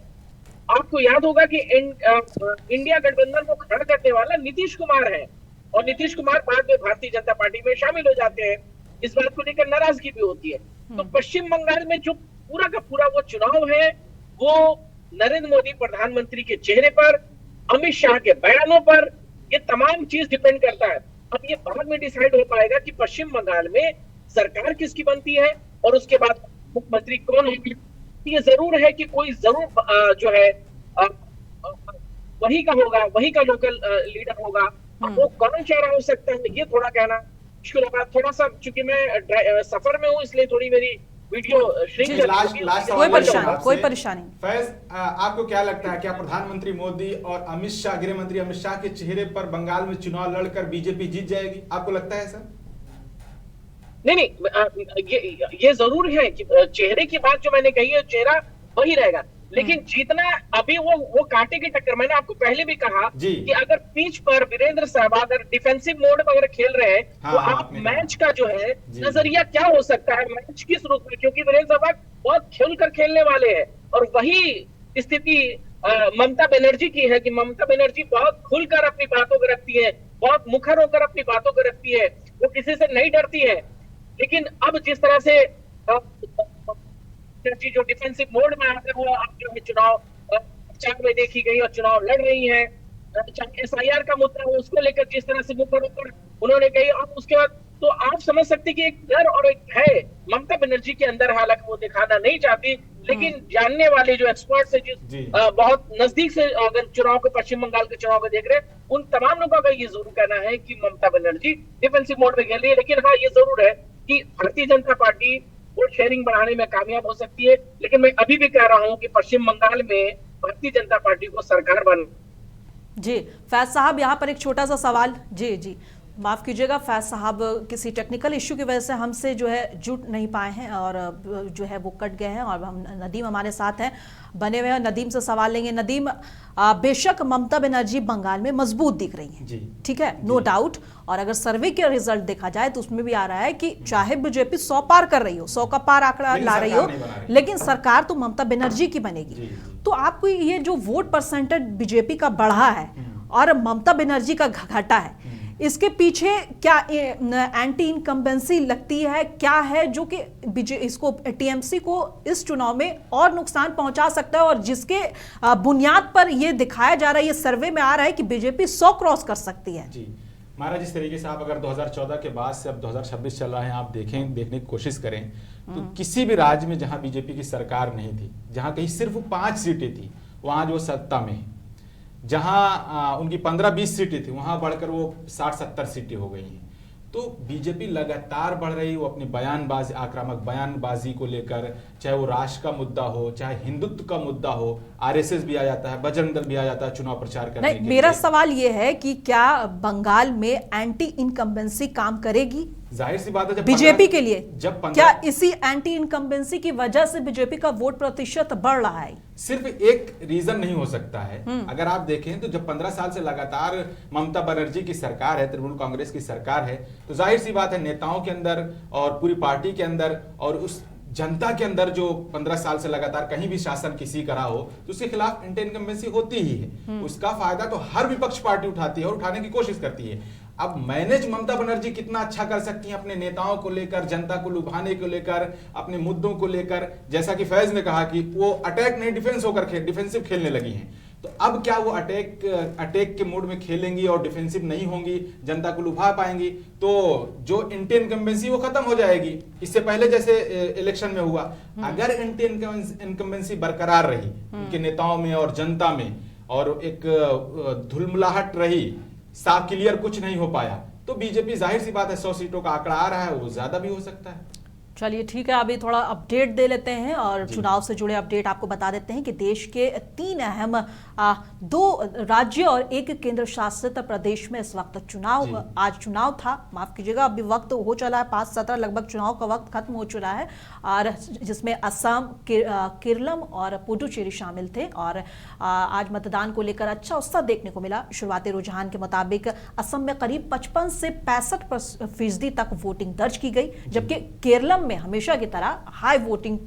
आपको याद होगा कि इंडिया गठबंधन को खड़ा करने वाला नीतीश कुमार है और नीतीश कुमार बाद में भारतीय जनता पार्टी में शामिल हो जाते हैं। इस बात को लेकर नाराजगी भी होती है। तो पश्चिम बंगाल में जो पूरा का पूरा वो चुनाव है वो नरेंद्र मोदी प्रधानमंत्री के चेहरे पर, अमित शाह के बयानों पर, ये तमाम चीज डिपेंड करता है। अब ये बाद में डिसाइड हो पाएगा कि पश्चिम बंगाल में सरकार किसकी बनती है और उसके बाद मुख्यमंत्री कौन होगी। ये जरूर है कि कोई जरूर जो है वही का होगा, वही का लोकल लीडर होगा। वो कौन चेहरा हो सकता है ये थोड़ा कहना थोड़ा सा चूंकि मैं सफर में हूँ इसलिए थोड़ी मेरी वीडियो कोई परेशानी। फैज, आपको क्या लगता है, क्या प्रधानमंत्री मोदी और अमित शाह, गृह मंत्री अमित शाह के चेहरे पर बंगाल में चुनाव लड़कर बीजेपी जीत जाएगी? आपको लगता है सर? नहीं, ये जरूर है कि चेहरे की बात जो मैंने कही है, चेहरा वही रहेगा, लेकिन जीतना अभी वो कांटे की टक्कर। मैंने आपको पहले भी कहा कि अगर पिच पर वीरेंद्र सहवाग अगर डिफेंसिव मोड में अगर खेल रहे हैं तो आप मैच का जो है नजरिया क्या हो सकता है मैच किस रूप में, क्योंकि वीरेंद्र सहवाग बहुत खुलकर खेलने वाले हैं। और वही स्थिति ममता बनर्जी की है कि ममता बनर्जी बहुत खुलकर अपनी बातों को रखती है, बहुत मुखर होकर अपनी बातों को रखती है, वो किसी से नहीं डरती है। लेकिन अब जिस तरह से जो डिफेंसिव मोड में आकर वो अब जो है चुनाव प्रचार में देखी गई और चुनाव लड़ रही है, SIR का मुद्दा है उसको लेकर जिस तरह से मुखर होकर उन्होंने कही, और उसके बाद तो आप समझ सकते कि एक डर और एक भय ममता बनर्जी के अंदर, हालांकि वो दिखाना नहीं चाहती, लेकिन जानने वाले जो एक्सपर्ट्स है, जिस बहुत नजदीक से अगर चुनाव को, पश्चिम बंगाल के चुनाव को देख रहे हैं, उन तमाम लोगों का ये जरूर कहना है कि ममता बनर्जी डिफेंसिव मोड में खेल रही है। लेकिन हाँ, ये जरूर है कि Bharatiya Janata party vote sharing बढ़ाने में कामयाब हो सकती है। लेकिन मैं अभी भी कह रहा हूं कि पश्चिम बंगाल में भारतीय जनता पार्टी को सरकार बन। जी फैज साहब, यहाँ पर एक छोटा सा सवाल। जी माफ कीजिएगा फैज साहब, किसी टेक्निकल इश्यू की वजह से हमसे जो है जुड़ नहीं पाए हैं और जो है वो कट गए हैं, और हम नदीम हमारे साथ हैं, बने हुए हैं, नदीम से सवाल लेंगे। नदीम, बेशक ममता बनर्जी बंगाल में मजबूत दिख रही हैं, ठीक है, नो डाउट, और अगर सर्वे के रिजल्ट देखा जाए तो उसमें भी आ रहा है कि चाहे बीजेपी 100 पार कर रही हो, 100 का पार आंकड़ा ला रही हो, लेकिन सरकार तो ममता बनर्जी की बनेगी। तो आपको ये जो वोट परसेंटेज बीजेपी का बढ़ा है और ममता बनर्जी का घटा है, इसके पीछे क्या एंटी इनकम्बेंसी लगती है, क्या है जो कि इसको टीएमसी को इस चुनाव में और नुकसान पहुंचा सकता है, और जिसके बुनियाद पर यह दिखाया जा रहा है, ये सर्वे में आ रहा है कि बीजेपी 100 क्रॉस कर सकती है? जी महाराज, जिस तरीके से आप अगर 2014 के बाद से अब 2026 चल रहा है, आप देखने की कोशिश करें तो किसी भी राज्य में जहां बीजेपी की सरकार नहीं थी, जहां कहीं सिर्फ 5 सीटें थी, वहां जो सत्ता में, जहां उनकी 15-20 सीटें थी, वहां बढ़कर वो 60-70 सीटें हो गई हैं। तो बीजेपी लगातार बढ़ रही, वो अपनी बयानबाजी, आक्रामक बयानबाजी को लेकर, चाहे वो राष्ट्र का मुद्दा हो, चाहे हिंदुत्व का मुद्दा हो, आरएसएस भी आ जाता है, बजरंग दल भी आ जाता है चुनाव प्रचार करने के लिए। मेरा सवाल ये है कि क्या बंगाल में एंटी इनकम्बेंसी काम करेगी? जाहिर सी बात है, जब बीजेपी के लिए जब क्या इसी एंटी इनकम्बेंसी की वजह से बीजेपी का वोट प्रतिशत बढ़ रहा है? सिर्फ एक रीजन नहीं हो सकता है। अगर आप देखें तो जब 15 साल से लगातार ममता बनर्जी की सरकार है, तृणमूल कांग्रेस की सरकार है, तो जाहिर सी बात है नेताओं के अंदर और पूरी पार्टी के अंदर और उस जनता के अंदर जो 15 साल से लगातार कहीं भी शासन किसी का रहा हो तो उसके खिलाफ एंटी इनकम्बेंसी होती ही है। उसका फायदा तो हर विपक्ष पार्टी उठाती है और उठाने की कोशिश करती है। अब मैनेज ममता बनर्जी कितना अच्छा कर सकती हैं अपने नेताओं को लेकर, जनता को लुभाने को लेकर, अपने मुद्दों को लेकर, जैसा कि फैज ने कहा कि वो अटैक नहीं डिफेंस होकर डिफेंसिव खेलने लगी हैं। तो अब क्या वो अटैक के मोड में खेलेंगी और डिफेंसिव नहीं होंगी, जनता को लुभा पाएंगी, तो जो एंटी इनकम्बेंसी वो खत्म हो जाएगी। इससे पहले जैसे इलेक्शन में हुआ, अगर एंटी इनकम्बेंसी बरकरार रही उनके नेताओं में और जनता में, और एक धुलमुलाहट रही, साफ क्लियर कुछ नहीं हो पाया, तो बीजेपी जाहिर सी बात है 100 सीटों का आंकड़ा आ रहा है, वो ज्यादा भी हो सकता है। चलिए ठीक है, अभी थोड़ा अपडेट दे लेते हैं और चुनाव से जुड़े अपडेट आपको बता देते हैं कि देश के 3 अहम 2 राज्य और 1 केंद्र शासित प्रदेश में इस वक्त आज चुनाव था, माफ कीजिएगा, अभी वक्त हो चला है 5:17 लगभग, चुनाव का वक्त खत्म हो चुका है, और जिसमें असम, केरलम और पुडुचेरी शामिल थे। और आज मतदान को लेकर अच्छा उत्साह देखने को मिला। शुरुआती रुझान के मुताबिक असम में करीब 55 से 65% तक वोटिंग दर्ज की गई, जबकि केरलम में हमेशा की तरह हाई वोटिंग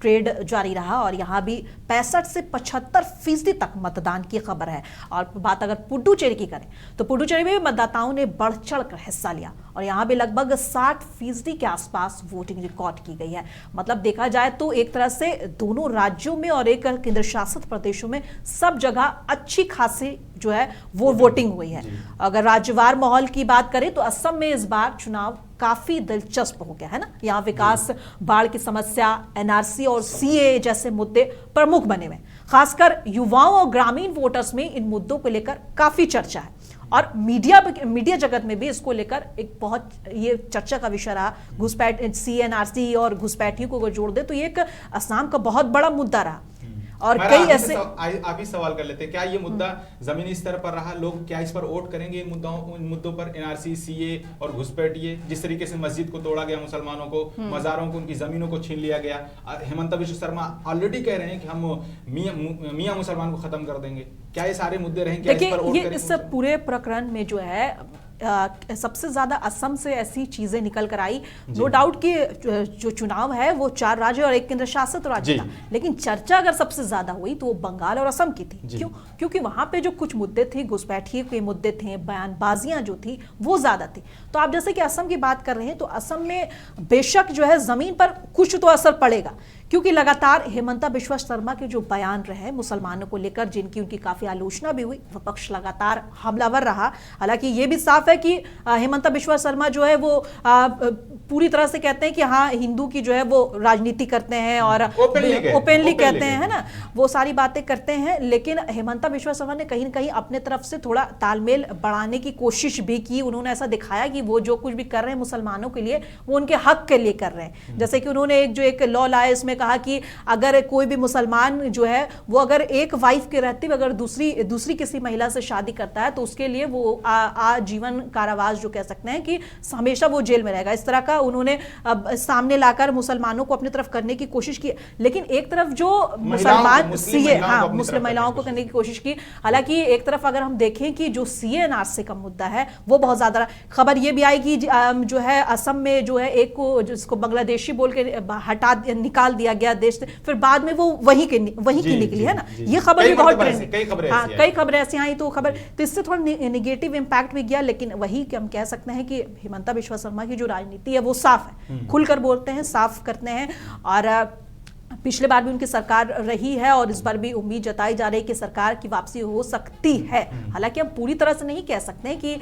ट्रेड जारी रहा और यहां भी 65 से 75% तक मतदान की खबर है। और बात अगर पुडुचेरी की करें तो पुडुचेरी में मतदाताओं ने बढ़ चढ़कर हिस्सा लिया और यहां भी लगभग 60% के आसपास वोटिंग रिकॉर्ड की गई है। मतलब देखा जाए तो एक तरह से दोनों राज्यों में और एक केंद्र शासित प्रदेशों में सब जगह अच्छी खासी जो है वो वोटिंग हुई है। अगर राज्यवार माहौल की बात करें तो असम में इस बार चुनाव काफी दिलचस्प हो गया है ना। यहाँ विकास, बाढ़ की समस्या, एनआरसी और सीए जैसे मुद्दे प्रमुख बने हुए, खासकर युवाओं और ग्रामीण वोटर्स में इन मुद्दों को लेकर काफी चर्चा है। और मीडिया जगत में भी इसको लेकर एक बहुत ये चर्चा का विषय रहा। घुसपैठ CNRC और घुसपैठियों को अगर जोड़ दे तो ये एक असम का बहुत बड़ा मुद्दा रहा। और कई ऐसे आप ही सवाल कर लेते हैं, क्या ये मुद्दा जमीनी स्तर पर रहा? लोग क्या इस पर वोट करेंगे? इन मुद्दों पर NRC, CA और घुसपैठ, ये जिस तरीके से मस्जिद को तोड़ा गया, मुसलमानों को, मज़ारों को, उनकी जमीनों को छीन लिया गया। हेमंत बिश्व शर्मा ऑलरेडी कह रहे हैं कि हम मियां मुसलमान को खत्म कर देंगे। क्या ये सारे मुद्दे रहेंगे? देखिए, इस पूरे प्रकरण में जो है सबसे ज्यादा असम से ऐसी चीजें निकल कर आई। नो डाउट कि जो चुनाव है वो 4 राज्य और 1 केंद्र शासित राज्य था, लेकिन चर्चा अगर सबसे ज्यादा हुई तो वो बंगाल और असम की थी। क्यों? क्योंकि वहां पे जो कुछ मुद्दे थे, घुसपैठियों के मुद्दे थे, बयानबाजियां जो थी वो ज्यादा थी। तो आप जैसे कि असम की बात कर रहे हैं, तो असम में बेशक जो है जमीन पर कुछ तो असर पड़ेगा, क्योंकि लगातार हेमंता बिश्व शर्मा के जो बयान रहे मुसलमानों को लेकर, जिनकी उनकी काफी आलोचना भी हुई, विपक्ष लगातार हमलावर रहा। हालांकि ये भी साफ है कि हेमंता बिश्व शर्मा जो है वो पूरी तरह से कहते हैं कि हाँ, हिंदू की जो है वो राजनीति करते हैं और ओपनली कहते हैं, है ना, वो सारी बातें करते हैं। लेकिन हेमंता बिश्व शर्मा ने कहीं ना कहीं अपने तरफ से थोड़ा तालमेल बढ़ाने की कोशिश भी की। उन्होंने ऐसा दिखाया कि वो जो कुछ भी कर रहे हैं मुसलमानों के लिए, वो उनके हक के लिए कर रहे हैं। जैसे कि उन्होंने एक लॉ लाया, इसमें कहा कि अगर कोई भी मुसलमान जो है वो अगर एक वाइफ के रहते हुए अगर दूसरी किसी महिला से शादी करता है तो उसके लिए वो आजीवन कारावास जो कह सकते हैं कि हमेशा वो जेल में रहेगा। इस तरह का उन्होंने सामने लाकर मुसलमानों को अपनी तरफ करने की कोशिश की। लेकिन एक तरफ जो मुसलमान सीए, हाँ, मुस्लिम महिलाओं को करने की कोशिश की। हालांकि एक तरफ अगर हम देखें कि जो CNRC का मुद्दा है वो बहुत ज्यादा, खबर ये भी आई कि जो है असम में जो है एक को जिसको बांग्लादेशी बोल के निकाल दिया गया देश से, फिर बाद में वो वहीं की निकली, है ना। ये खबर भी बहुत कई खबरें ऐसी आई, तो इससे थोड़ा नेगेटिव इंपैक्ट भी गया। लेकिन वही हम कह सकते हैं कि हेमंता बिश्व शर्मा की जो राजनीति है वो साफ है, खुलकर बोलते हैं, साफ करते हैं। और पिछले बार भी उनकी सरकार रही है और इस बार भी उम्मीद जताई जा रही है कि सरकार की वापसी हो सकती है। हालांकि हम पूरी तरह से नहीं कह सकते हैं कि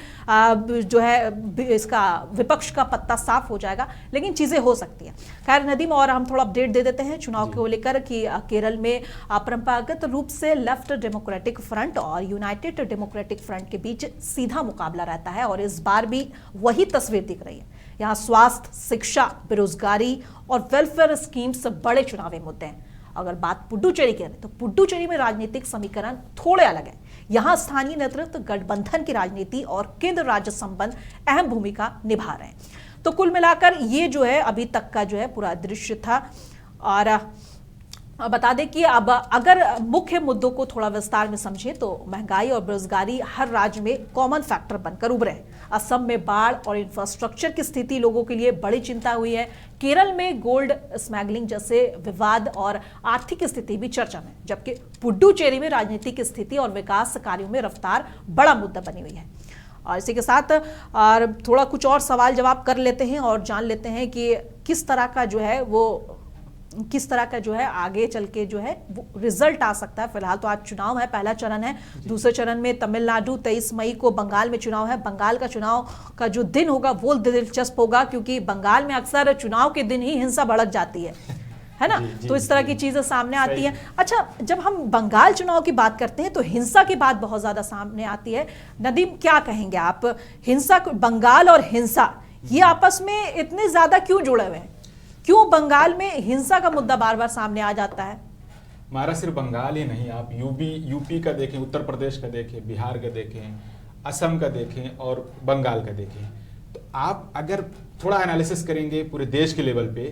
जो है इसका विपक्ष का पत्ता साफ हो जाएगा, लेकिन चीजें हो सकती हैं। खैर नदीम, और हम थोड़ा अपडेट दे देते हैं चुनाव को लेकर कि केरल में परंपरागत रूप से लेफ्ट डेमोक्रेटिक फ्रंट और यूनाइटेड डेमोक्रेटिक फ्रंट के बीच सीधा मुकाबला रहता है और इस बार भी वही तस्वीर दिख रही है। यहाँ स्वास्थ्य, शिक्षा, बेरोजगारी और वेलफेयर स्कीम्स बड़े चुनावी मुद्दे हैं। अगर बात पुडुचेरी की करें तो पुडुचेरी में राजनीतिक समीकरण थोड़े अलग है। यहाँ स्थानीय नेतृत्व, गठबंधन की राजनीति और केंद्र राज्य संबंध अहम भूमिका निभा रहे हैं। तो कुल मिलाकर ये जो है अभी तक का जो है पूरा दृश्य था। और बता दें कि अब अगर मुख्य मुद्दों को थोड़ा विस्तार में समझें तो महंगाई और बेरोजगारी हर राज्य में कॉमन फैक्टर बनकर उभरे हैं। असम में बाढ़ और इंफ्रास्ट्रक्चर की स्थिति लोगों के लिए बड़ी चिंता हुई है। केरल में गोल्ड स्मगलिंग जैसे विवाद और आर्थिक स्थिति भी चर्चा में, जबकि पुडुचेरी में राजनीतिक स्थिति और विकास कार्यों में रफ्तार बड़ा मुद्दा बनी हुई है। और इसी के साथ और थोड़ा कुछ और सवाल जवाब कर लेते हैं और जान लेते हैं कि किस तरह का जो है आगे चल के जो है वो रिजल्ट आ सकता है। फिलहाल तो आज चुनाव है, पहला चरण है। दूसरे चरण में तमिलनाडु 23 मई को, बंगाल में चुनाव है। बंगाल का चुनाव का जो दिन होगा वो दिलचस्प होगा, क्योंकि बंगाल में अक्सर चुनाव के दिन ही हिंसा भड़क जाती है ना। तो इस तरह की चीजें सामने आती हैं। अच्छा, जब हम बंगाल चुनाव की बात करते हैं तो हिंसा की बात बहुत ज्यादा सामने आती है। नदीम, क्या कहेंगे आप, हिंसा, बंगाल और हिंसा ये आपस में इतने ज्यादा क्यों जुड़े हुए हैं? क्यों बंगाल में हिंसा का मुद्दा बार बार सामने आ जाता है? हमारा सिर्फ बंगाल ही नहीं, आप यूपी का देखें, उत्तर प्रदेश का देखें, बिहार का देखें, असम का देखें और बंगाल का देखें, तो आप अगर थोड़ा एनालिसिस करेंगे पूरे देश के लेवल पे,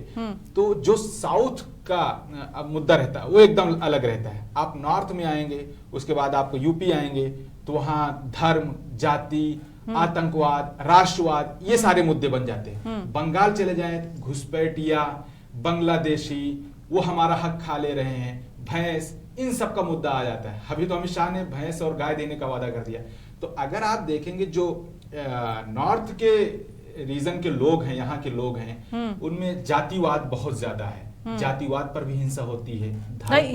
तो जो साउथ का मुद्दा रहता है वो एकदम अलग रहता है। आप नॉर्थ में आएंगे, उसके बाद आपको यूपी आएंगे, तो वहाँ धर्म, जाति, आतंकवाद, राष्ट्रवाद, ये सारे मुद्दे बन जाते हैं। बंगाल चले जाएं, घुसपैठिया, बांग्लादेशी, वो हमारा हक खा ले रहे हैं, भैंस, इन सब का मुद्दा आ जाता है। अभी तो अमित शाह ने भैंस और गाय देने का वादा कर दिया। तो अगर आप देखेंगे जो नॉर्थ के रीजन के लोग हैं, यहाँ के लोग हैं, उनमें जातिवाद बहुत ज्यादा है। जातिवाद पर भी हिंसा होती है।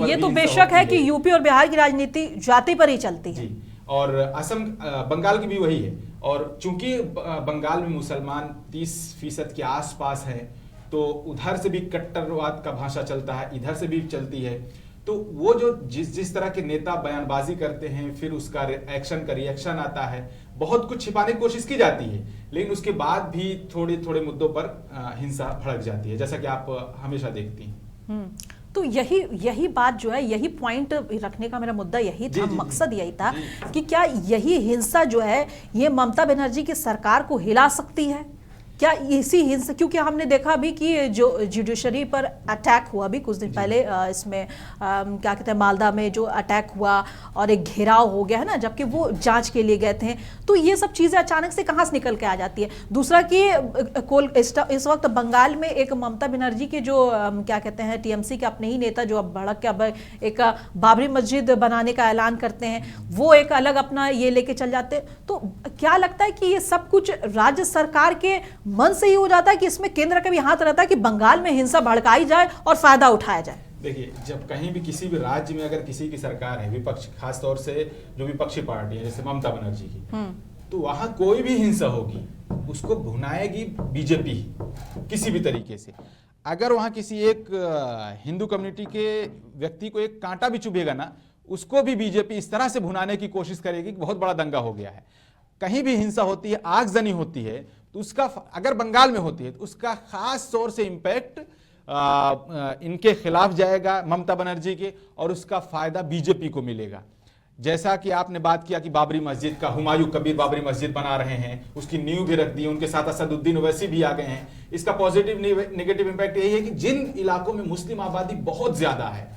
ये तो बेशक है कि यूपी और बिहार की राजनीति जाति पर ही चलती है। और असम, बंगाल की भी वही है। और चूंकि बंगाल में मुसलमान 30% के आसपास है, तो उधर से भी कट्टरवाद का भाषा चलता है, इधर से भी चलती है। तो वो जो जिस तरह के नेता बयानबाजी करते हैं, फिर उसका एक्शन का रिएक्शन आता है, बहुत कुछ छिपाने की कोशिश की जाती है, लेकिन उसके बाद भी थोड़े थोड़े मुद्दों पर हिंसा भड़क जाती है, जैसा कि आप हमेशा देखती हैं। तो यही बात जो है, यही पॉइंट रखने का मेरा मुद्दा यही था, मकसद यही था कि क्या यही हिंसा जो है ये ममता बनर्जी की सरकार को हिला सकती है? क्या इसी हिंसा, क्योंकि हमने देखा भी कि जो जुडिशरी पर अटैक हुआ भी कुछ दिन पहले, इसमें क्या कहते हैं, मालदा में जो अटैक हुआ और एक घेराव हो गया है ना, जबकि वो जांच के लिए गए थे, तो ये सब चीज़ें अचानक से कहाँ से निकल के आ जाती है। दूसरा कि इस वक्त बंगाल में एक ममता बनर्जी के जो क्या कहते हैं, टीएमसी के अपने ही नेता जो अब भड़क के अब एक बाबरी मस्जिद बनाने का ऐलान करते हैं, वो एक अलग अपना ये लेके चल जाते हैं। तो क्या लगता है कि ये सब कुछ राज्य सरकार के मन से ही हो जाता है कि इसमें केंद्र का भी हाथ रहता है कि बंगाल में हिंसा भड़काई जाए और फायदा उठाया जाए? देखिए, जब कहीं भी किसी भी राज्य में अगर किसी की सरकार है, विपक्ष, खासतौर से जो विपक्षी पार्टी है जैसे ममता बनर्जी की, तो वहां कोई भी हिंसा होगी उसको भुनाएगी बीजेपी किसी भी तरीके से। अगर वहां किसी एक हिंदू कम्युनिटी के व्यक्ति को एक कांटा भी चुभेगा ना, उसको भी बीजेपी इस तरह से भुनाने की कोशिश करेगी कि बहुत बड़ा दंगा हो गया है। कहीं भी हिंसा होती है, आगजनी होती है, तो उसका, अगर बंगाल में होती है तो उसका खास तौर से इंपैक्ट इनके खिलाफ जाएगा, ममता बनर्जी के, और उसका फायदा बीजेपी को मिलेगा। जैसा कि आपने बात किया कि बाबरी मस्जिद का, हुमायूं कबीर बाबरी मस्जिद बना रहे हैं, उसकी नींव भी रख दी, उनके साथ असदुद्दीन ओवैसी भी आ गए हैं। इसका पॉजिटिव नेगेटिव इंपैक्ट यही है कि जिन इलाकों में मुस्लिम आबादी बहुत ज्यादा है,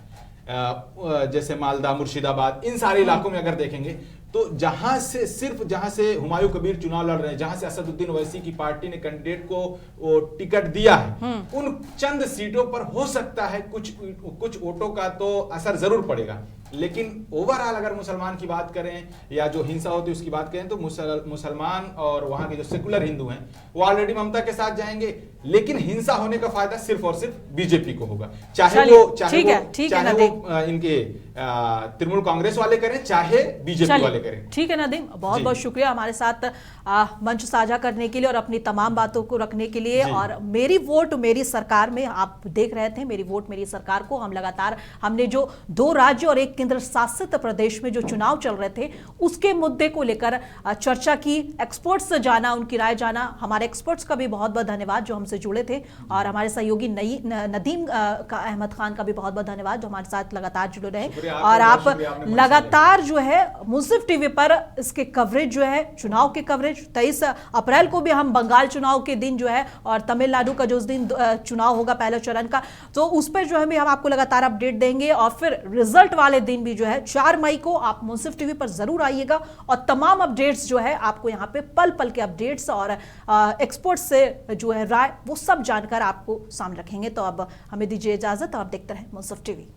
जैसे मालदा, मुर्शिदाबाद, इन सारे इलाकों में अगर देखेंगे तो जहां से हुमायूं कबीर चुनाव लड़ रहे हैं, जहां से असदुद्दीन ओवैसी की पार्टी ने कैंडिडेट को टिकट दिया है, उन चंद सीटों पर हो सकता है कुछ वोटों का तो असर जरूर पड़ेगा। लेकिन ओवरऑल अगर मुसलमान की बात करें या जो हिंसा होती है उसकी बात करें, तो मुसलमान और वहां के जो सेकुलर हिंदू हैं वो ऑलरेडी ममता के साथ जाएंगे, लेकिन हिंसा होने का फायदा सिर्फ और सिर्फ बीजेपी को होगा, चाहे वो इनके तृणमूल कांग्रेस वाले करें चाहे बीजेपी वाले करें। ठीक है नदीम, बहुत बहुत शुक्रिया हमारे साथ मंच साझा करने के लिए और अपनी तमाम बातों को रखने के लिए। और मेरी वोट मेरी सरकार में आप देख रहे थे, मेरी वोट मेरी सरकार को हम लगातार, हमने जो 2 राज्य और 1 केंद्र शासित प्रदेश में जो चुनाव चल रहे थे उसके मुद्दे को लेकर चर्चा की, एक्सपर्ट्स से जाना, उनकी राय जाना। हमारे एक्सपर्ट्स का भी बहुत बहुत धन्यवाद जो हमसे जुड़े थे, और हमारे सहयोगी नदीम का अहमद खान का भी बहुत बहुत धन्यवाद जो हमारे साथ लगातार जुड़े रहे। और आप लगातार जो है मुंसिफ टीवी पर इसके कवरेज जो है, चुनाव के कवरेज, 23 अप्रैल को भी हम बंगाल चुनाव के दिन जो है और तमिलनाडु का जो उस दिन चुनाव होगा पहले चरण का, तो उस पर जो है हम आपको लगातार अपडेट देंगे। और फिर रिजल्ट वाले दिन भी जो है 4 मई को आप मुंसिफ टीवी पर जरूर आइएगा और तमाम अपडेट्स जो है आपको यहाँ पे पल पल के अपडेट्स और एक्सपर्ट से जो है राय, वो सब जानकर आपको सामने रखेंगे। तो अब हमें दीजिए इजाजत, आप देखते रहें मुंसिफ टीवी।